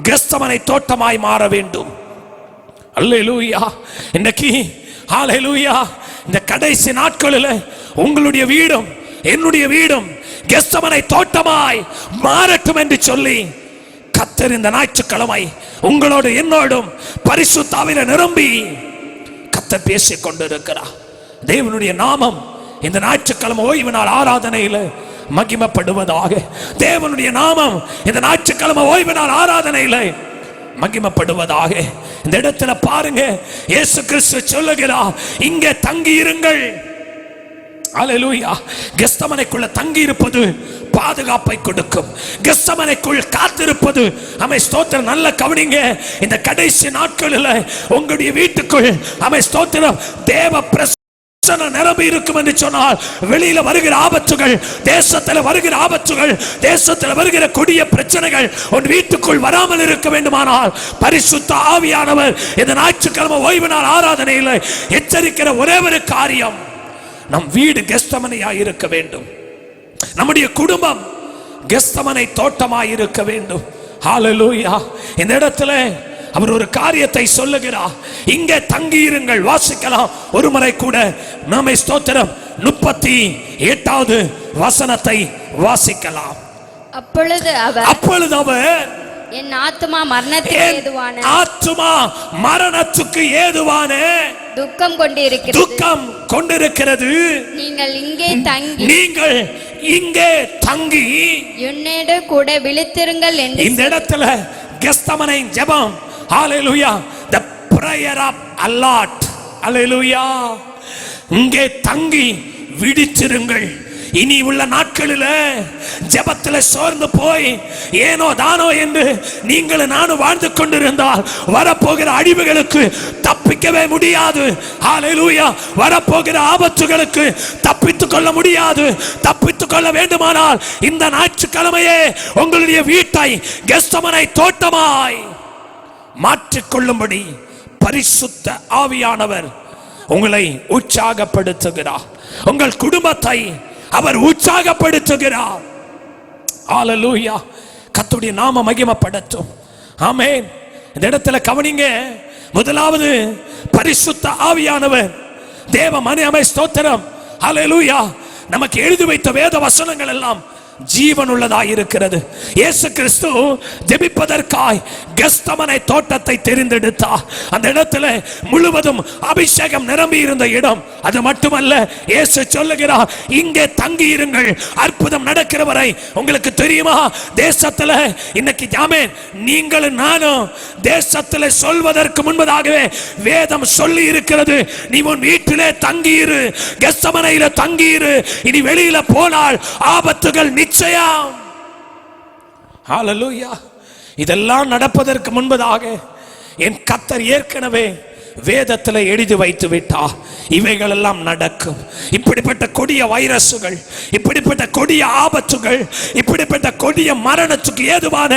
கெத்செமனே தோட்டமாய் மாற வேண்டும். அல்லேலூயா. இன்னைக்கு ஹalleluya, இந்த கடைசி நாட்களில் உங்களுடைய வீடும் என்னுடைய வீடும் கெத்செமனே தோட்டமாய் மாறட்டும் என்று சொல்லி கர்த்தர் இந்த ஞாயிற்றுக்கிழமை உங்களோடு என்னோடும் பரிசுத்த ஆவியிலே நிரம்பி கர்த்தர் பேசிக் கொண்டிருக்கிறார். தேவனுடைய நாமம் இந்த ஞாயிற்றுக்கிழமை ஓய்வு நாள் ஆராதனையில் மகிமைப்படுவதாக. தேவனுடைய நாமம் இந்த ஞாயிற்றுக்கிழமை ஓய்வு நாள் ஆராதனையில் மகிமைப்படுவதாக. இந்த இடத்துல பாருங்க, இயேசு கிறிஸ்து சொல்லுகிறார், இங்கே தங்கி இருங்கள். அல்லேலூயா. கெத்செமனேக்குள்ள தங்கி இருப்பது பாதுகாப்பை கொடுக்கும். கெத்செமனேக்குள் காத்திருப்பது அமை ஸ்தோத்திரம். நல்ல கவனிங்க, இந்த கடைசி நாட்களில் உங்களுடைய வீட்டுக்குள் அமை ஸ்தோத்திரம் தேவ பிரசன்னம் நிரம்பி இருக்கும் என்று சொன்னால், வெளியில வருகிற ஆபத்துகள், தேசத்தில் வருகிற ஆபத்துகள், தேசத்தில் வருகிற கொடிய பிரச்சனைகள் உன் வீட்டுக்குள் வராமல் இருக்க வேண்டுமானால் பரிசுத்த ஆவியானவர் இந்த ஞாயிற்றுக்கிழமை ஓய்வு நாள் ஆராதனையில் எச்சரிக்கிற ஒரே ஒரு காரியம், நம் வீடு கெத்செமனேயாய் இருக்க வேண்டும். நம்முடைய குடும்பம் கெத்செமனே தோட்டமாய் இருக்க வேண்டும். ஹalleluya. இந்த இடத்துல அவர் ஒரு காரியத்தை சொல்லுகிறார், இங்கே தங்கியிருங்கள். வாசிக்கலாம் ஒரு முறை கூட. நாமே ஸ்தோத்திரம் 38வது வசனத்தை வாசிக்கலாம். அப்பொழுது அவர் என் ஆத்துமா மரணத்துக்கு ஏதுவான துக்கம் கொண்டிருக்கிறது. நீங்கள் இங்கே தங்கி என்னோடு கூட விழித்திருங்கள் என்று. இந்த இடத்துல கெத்செமனே ஜெபம். ஹalleluya. the prayer of allot. ஹalleluya. இங்கே தங்கி விழித்திருங்கள். இனி உள்ள நாட்களில் ஜெபத்தில் சோர்ந்து போய் ஏனோ தானோ என்று நீங்கள் நானும் வாழ்ந்து கொண்டிருந்தால் வரப்போகிற அழிவுகளுக்கு தப்பிக்கவே முடியாது. ஹalleluya. வரப்போகிற ஆபத்துகளுக்கு தப்பித்துக் கொள்ள முடியாது. தப்பித்துக் கொள்ள வேண்டுமானால் இந்த ஞாயிற்றுக்கிழமையே உங்களுடைய வீட்டை கெத்செமனே தோட்டமாய் மாற்றிக்கொள்ளும்படி பரிசுத்த ஆவியானவர் உங்களை உற்சாகப்படுத்துகிறார். உங்கள் குடும்பத்தை அவர் உற்சாகப்படுத்துகிறார். ஹalleluya. கர்த்தருடைய நாம மகிமைப்படட்டும். ஆமென். இந்த இடத்துல கவனிங்க, முதலாவது பரிசுத்த ஆவியானவர் தேவ மனிதமை ஸ்தோத்திரம். ஹalleluya. நமக்கு எழுதி வைத்த வேத வசனங்கள் எல்லாம் ஜீவன் உள்ளதாய் இருக்கிறது. இயேசு கிறிஸ்து ஜெபிப்பதற்காய் கெத்செமனே தோட்டத்தை தெரிந்தெடுத்தார். அந்த இடத்துல முழுவதும் அபிஷேகம் நிரம்பி இருந்த இடம். அது மட்டுமல்ல, இயேசு சொல்லுகிறார், இங்கே தங்கி இருங்கள், அற்புதம் நடக்கிற வரை. உங்களுக்கு தெரியுமா, தேசத்துல இன்னைக்கு ஆமென், நீங்களும் நானும் தேசத்துல சொல்வதற்கு முன்பதாகவே வேதம் சொல்லி இருக்கிறது, நீ உன் வீட்டிலே தங்கியிரு, கெத்செமனேயில தங்கியிரு. இனி வெளியில போனால் ஆபத்துகள் நிச்சயம். ஹalleluya. இதெல்லாம் நடப்பதற்கு முன்பதாக என் கர்த்தர் ஏற்கனவே வேதத்தில் எழுதி வைத்து விட்டார், இவைகள் எல்லாம் நடக்கும். இப்படிப்பட்ட கொடிய வைரசுகள், இப்படிப்பட்ட கொடிய ஆபத்துகள், இப்படிப்பட்ட கொடிய மரணத்துக்கு ஏதுவான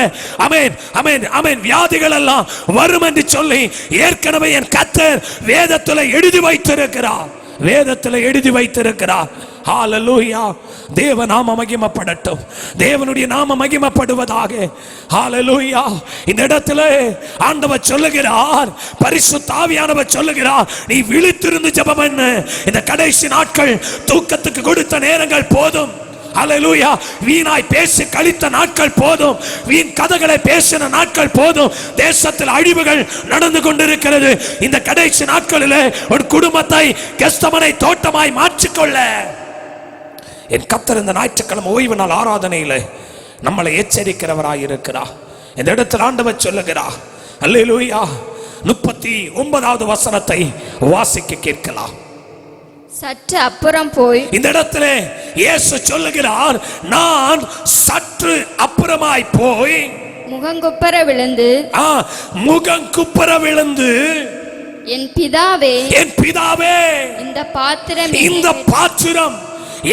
ஆமென் ஆமென் ஆமென் வியாதிகள் எல்லாம் வரும் என்று சொல்லி ஏற்கனவே என் கர்த்தர் வேதத்தில் எழுதி வைத்திருக்கிறார். வேதத்தில் எழுதி வைத்திருக்கிறார். ஹalleluya. தேவ நாம மகிமைப்படட்டும். தேவனுடைய நாம மகிமைப்படுவதாக. ஹalleluya. இந்த இடத்துல ஆண்டவர் சொல்லுகிறார், பரிசுத்த ஆவியானவர் சொல்லுகிறார், நீ விழித்திருந்து ஜெபம் பண்ணு. இந்த கடைசி நாட்கள் தூக்கத்துக்கு கொடுத்த நேரங்கள் போதும். ஹalleluya. வீணாய் பேசி கழித்த நாட்கள் போதும். வீண் கதைகளை பேசின நாட்கள் போதும். தேசத்தில் அழிவுகள் நடந்து கொண்டிருக்கிறது. இந்த கடைசி நாட்களில் ஒரு குடும்பத்தை கெத்செமனே தோட்டமாய் மாற்றிக்கொள்ள என் கர்த்தர் இந்த ஞாயிற்றுக்கிழமை ஓய்வு நாள் ஆராதனையில் நம்மளை எச்சரிக்கிறவராய் இருக்கிறார். இந்த இடத்தில் ஆண்டவர் சொல்லுகிறார். அல்லேலூயா. 39வது வசனத்தை வாசிக்க கேட்கலாம். சற்று அப்புறம் போய், இந்த இடத்துல இயேசு சொல்லுகிறார், நான் சற்று அப்புறமாய் போய் முகங்குப்புற விழுந்து என் பிதாவே இந்த பாத்திரம்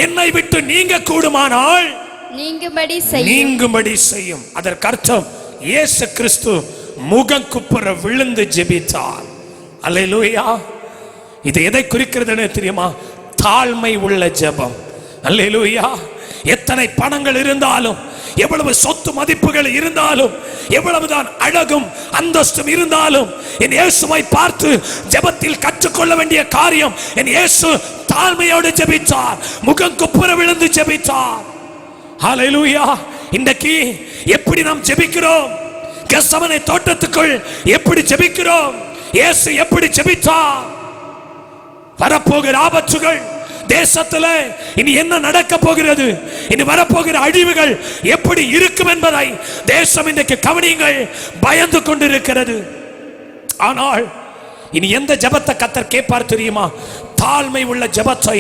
என்னை விட்டு நீங்க கூடுமானால் நீங்கும்படி செய்யும். அதற்கு அர்த்தம், இயேசு கிறிஸ்து முகங்குப்புற விழுந்து ஜெபித்தார். அல்லேலூயா. இது எதை குறிக்கிறது தெரியுமா? தாழ்மை உள்ள ஜெபம். அல்லேலூயா. எத்தனை பணங்கள் இருந்தாலும், எவ்வளவு சொத்து மதிப்புகள் இருந்தாலும், எவ்வளவுதான் அழகும் அந்தஸ்தும் இருந்தாலும், என் இயேசுவை பார்த்து ஜெபத்தில் கற்றுக்கொள்ள வேண்டிய காரியம், என் இயேசு தாழ்மையோடு ஜெபித்தார், முகங்குப்புற விழுந்து ஜெபித்தார். ஹalleluya. இன்றைக்கு எப்படி நாம் ஜெபிக்கிறோம்? கெத்செமனே தோட்டத்துக்குள் எப்படி ஜெபிக்கிறோம்? இயேசு எப்படி ஜெபித்தார்? வரப்போகிற ஆபத்துகள், தேசத்துல இனி என்ன நடக்க போகிறது, இனி வரப்போகிற அழிவுகள் எப்படி இருக்கும் என்பதை தேசம் இன்றைக்கு கவனியுங்கள், பயந்து கொண்டிருக்கிறது. ஆனால் இனி எந்த ஜெபத்தை கர்த்தர் கேட்பார் தெரியுமா? தாழ்மை உள்ள ஜெபத்தை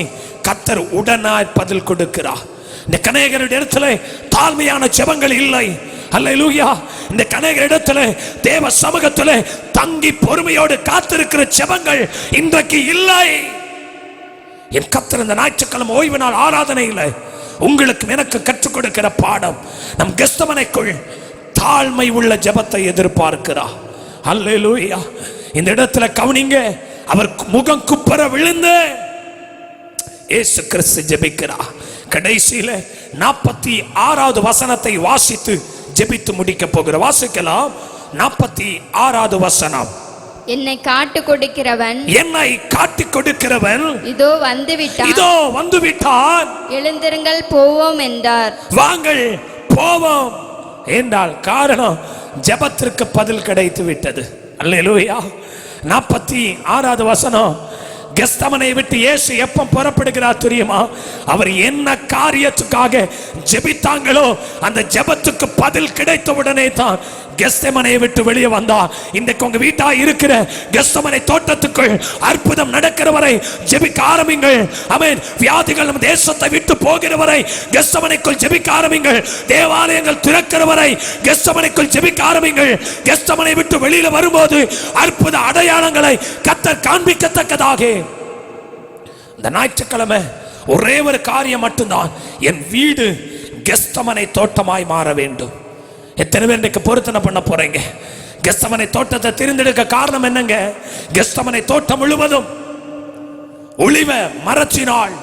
கர்த்தர் உடனாய் பதில் கொடுக்கிறார். இந்த கனேகருடைய இடத்துல தாழ்மையான ஜெபங்கள் இல்லை. அல்லேலூயா. இந்த கனேகர் இடத்துல தேவ சமூகத்துல தங்கி பொறுமையோடு காத்திருக்கிற ஜெபங்கள் இன்றைக்கு இல்லை. என் கர்த்தர் இந்த ஞாயிற்றுக்கிழமை ஓய்வு நாள் ஆராதனையில் உங்களுக்கு எனக்கு கற்றுக் கொடுக்கிற பாடம், நம் கெஸ்தமனைக்குள் தாழ்மை உள்ள ஜெபத்தை எதிர்பார்க்கிறார். அல்லேலூயா. இந்த இடத்துல கவனிங்க, அவர் முகம் குப்புற விழுந்து இயேசு கிறிஸ்து ஜெபிக்கிறார். கடைசியில 46வது வசனத்தை வாசித்து ஜெபித்து முடிக்க போகிற. வாசிக்கலாம். 46வது வசனம். என்னை காட்டு கொடுக்கிறவன், என்னை காட்டி கொடுக்கிறவன் இதோ வந்து விட்டான், இதோ வந்து விட்டான், எழுந்திருங்கள் போவோம் என்றார். வாங்கள் போவோம் என்றால் காரணம் ஜெபத்திற்கு பதில் கிடைத்து விட்டது. அல்லேலூயா. 46வது வசனம். கெஸ்தமனை விட்டு இயேசு எப்ப புறப்படுகிறார் தெரியுமா? அவர் என்ன காரியத்துக்காக ஜெபித்தாங்களோ அந்த ஜெபத்துக்கு பதில் கிடைத்த உடனே தான் கெஸ்தமனை விட்டு வெளியே வந்தார். இன்றைக்கு உங்க வீட்டா இருக்கிற கெஸ்தமனை தோட்டத்துக்குள் அற்புதம் நடக்கிற வரை ஜெபிக்க ஆரம்பிங்கள். ஆமென். வியாதிகள் நம் தேசத்தை விட்டு போகிற வரை கெஸ்தமனைக்குள் ஜெபிக்க ஆரம்பிங்கள். தேவாலயங்கள் திறக்கிற வரை கெஸ்தமனைக்குள் ஜெபிக்க ஆரம்பிங்கள். கெஸ்தமனை விட்டு வெளியில வரும்போது அற்புத அடையாளங்களை கர்த்தர் காண்பிக்கத்தக்கதாக இந்த ஞாயிற்றுக்கிழமை ஒரே ஒரு காரியம் மட்டும்தான், என் வீடு கெஸ்தமனை தோட்டமாய் மாற வேண்டும். எத்தனை பேர் இன்றைக்கு பொருத்தனை பண்ண போறீங்க? கெஸ்தமனை தோட்டத்தை தெரிந்தெடுக்க காரணம் என்னங்க? கெஸ்தமனை தோட்டம் முழுவதும் ஒளிவ மரத்தினால்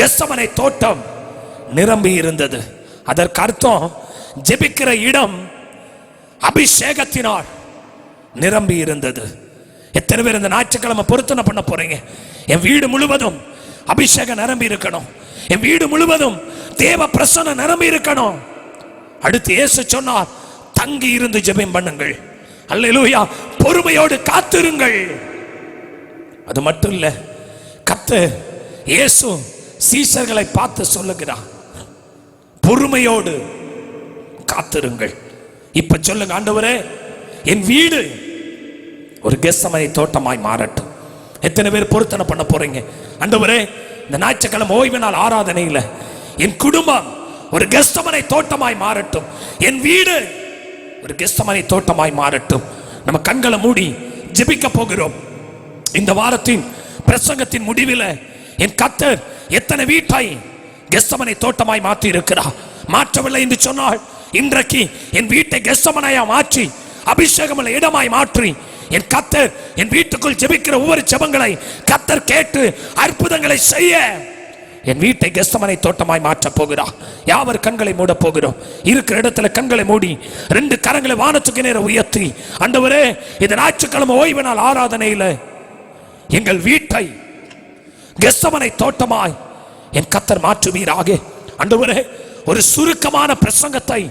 கெஸ்தமனை தோட்டம் நிரம்பி இருந்தது. அதற்கு அர்த்தம் ஜெபிக்கிற இடம் அபிஷேகத்தினால் நிரம்பி இருந்தது. எத்தனை பேர் இந்த ஞாயிற்றுக்கிழமை பொருத்தனை பண்ண போறீங்க? என் வீடு முழுவதும் அபிஷேகம் நிரம்பி இருக்கணும். என் வீடு முழுவதும் தேவ பிரசன்னம் நிரம்பி இருக்கணும். அடுத்து இயேசு சொன்னார், தங்கி இருந்து ஜெபம் பண்ணுங்கள். அல்லேலூயா. பொறுமையோடு காத்திருங்கள். அது மட்டும் இல்ல, கர்த்தர் இயேசு சீஷர்களை பார்த்து சொல்லுகிறார், பொறுமையோடு காத்திருங்கள். இப்ப சொல்லுங்க, ஆண்டவரே என் வீடு ஒரு கெஸ்தமனை தோட்டமாய் மாறட்டும். எத்தனை பேர் பொருத்தனை பண்ண போறீங்க? ஆண்டவரே இந்த ஞாயிற்றுக்கிழமை ஓய்வு நாள் ஆராதனையில் என் குடும்பம் ஒரு கெஸ்தமனை தோட்டமாய் மாறட்டும், என் வீடு ஒரு கெஸ்தமனை தோட்டமாய் மாறட்டும். நம்ம கண்களை மூடி ஜெபிக்க போகிறோம். இந்த வாரத்தின் பிரசங்கத்தின் முடிவில் என் கர்த்தர் எத்தனை வீட்டை கெஸ்தமனை தோட்டமாய் மாற்றி இருக்கிறார். மாற்றவில்லை என்று சொன்னால் இன்றைக்கு என் வீட்டை கெஸ்தமனையா மாற்றி அபிஷேகமுள்ள இடமாய் மாற்றி என் கர்த்தர் என் வீட்டுக்குள் ஜெபிக்கிற ஒவ்வொரு ஜெபங்களை கர்த்தர் கேட்டு அற்புதங்களை செய்ய என் வீட்டை கெஸ்தமனை தோட்டமாய் மாற்ற போகிறார். யாவர் கண்களை மூட போகிறோம். இருக்கிற இடத்துல கண்களை மூடி 2 கரங்களை வானத்துக்கு நேர உயர்த்தி, ஆண்டவரே இந்த ஞாயிற்றுக்கிழமை ஓய்வு நாள் ஆராதனையில் எங்கள் வீட்டை கெஸ்தமனை தோட்டமாய் என் கர்த்தர் மாற்றுவீராக. ஆண்டவரே ஒரு சுருக்கமான பிரசங்கத்தை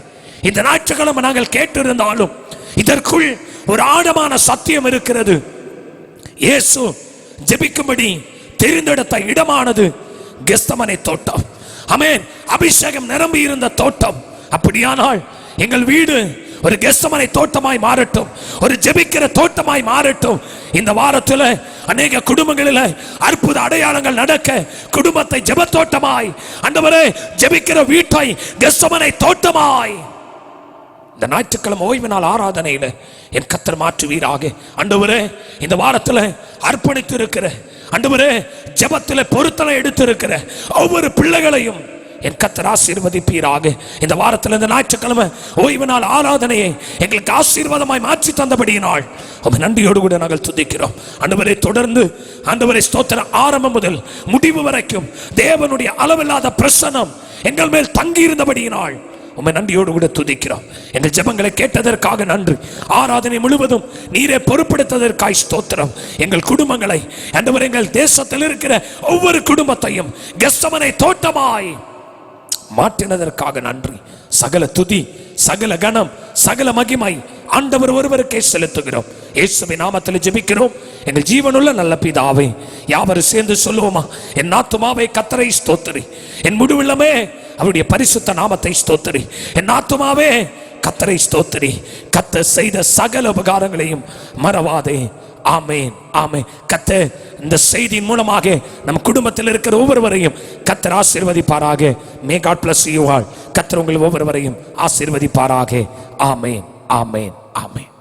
இந்த ஞாயிற்றுக்கிழமை நாங்கள் கேட்டிருந்தாலும் இதற்குள் ஒரு ஆழமான சத்தியம் இருக்கிறது. இயேசு ஜெபிக்கும்படி தெரிந்தெடுத்த இடமானது கெஸ்தமனை தோட்டம். ஆமென். அபிஷேகம் நிரம்பி இருந்த தோட்டம். அப்படியானால் எங்கள் வீடு ஒரு கெஸ்தமனை தோட்டமாய் மாறட்டும், ஒரு ஜெபிக்கிற தோட்டமாய் மாறட்டும். இந்த வாரத்தில் அநேக குடும்பங்களில் அற்புத அடையாளங்கள் நடக்க குடும்பத்தை ஜெப தோட்டமாய், ஆண்டவரே ஜெபிக்கிற வீட்டை கெஸ்தமனை தோட்டமாய் இந்த ஞாயிற்றுக்கிழமை ஓய்வு நாள் ஆராதனையில் என் கர்த்தர் மாற்றுவீராக. ஆண்டவரே இந்த வாரத்தில் அர்ப்பணித்து இருக்கிற, ஆண்டவரே ஜெபத்தில் பொருத்தனை எடுத்திருக்கிற ஒவ்வொரு பிள்ளைகளையும் என் கர்த்தர் ஆசீர்வதிப்பீராக. இந்த வாரத்தில் இந்த ஞாயிற்றுக்கிழமை ஓய்வு நாள் ஆராதனையை எங்களுக்கு ஆசீர்வாதமாய் மாற்றி தந்தபடியினால் உம்மை நன்றியோடு கூட நாங்கள் துதிக்கிறோம். ஆண்டவரே தொடர்ந்து ஆண்டவரே ஸ்தோத்திரம் ஆரம்பம் முதல் முடிவு வரைக்கும் தேவனுடைய அளவில்லாத பிரசன்னம் எங்கள் மேல் தங்கி இருந்தபடியினால் உம்மை நன்றியோடு கூட துதிக்கிறோம். எங்கள் ஜெபங்களை கேட்டதற்காக நன்றி. ஆராதனை முழுவதும் நீரே பொறுப்படுத்ததற்காய் ஸ்தோத்திரம். எங்கள் குடும்பங்களை, ஆண்டவரே எங்கள் தேசத்தில் இருக்கிற ஒவ்வொரு குடும்பத்தையும் கெஸ்தமனை தோட்டமாய் மாற்றினதற்காக நன்றி. சகல துதி, சகல கணம், சகல மகிமை ஆண்டவர் ஒருவருக்கே செலுத்துகிறோம். இயேசுவின் நாமத்தில் ஜெபிக்கிறோம் எங்கள் ஜீவனுள்ள நல்ல பிதாவே. யாவரும் சேர்ந்து சொல்லுவோமா? என் ஆத்துமாவே கர்த்தரை ஸ்தோத்திரி, என் முடிவுள்ளமே அவருடைய பரிசுத்த நாமத்தை ஸ்தோத்திரி. என் ஆத்துமாவே கர்த்தரை ஸ்தோத்திரி, கர்த்தர் செய்த சகல உபகாரங்களையும் மறவாதே. ஆமென், ஆமென். கர்த்தர் இந்த செய்தியின் மூலமாக நம் குடும்பத்தில் இருக்கிற ஒவ்வொருவரையும் கர்த்தர் ஆசீர்வதிப்பாராக. May God bless you all. கர்த்தர் உங்கள் ஒவ்வொருவரையும் ஆசீர்வதிப்பாராக. ஆமென், ஆமென், ஆமென்.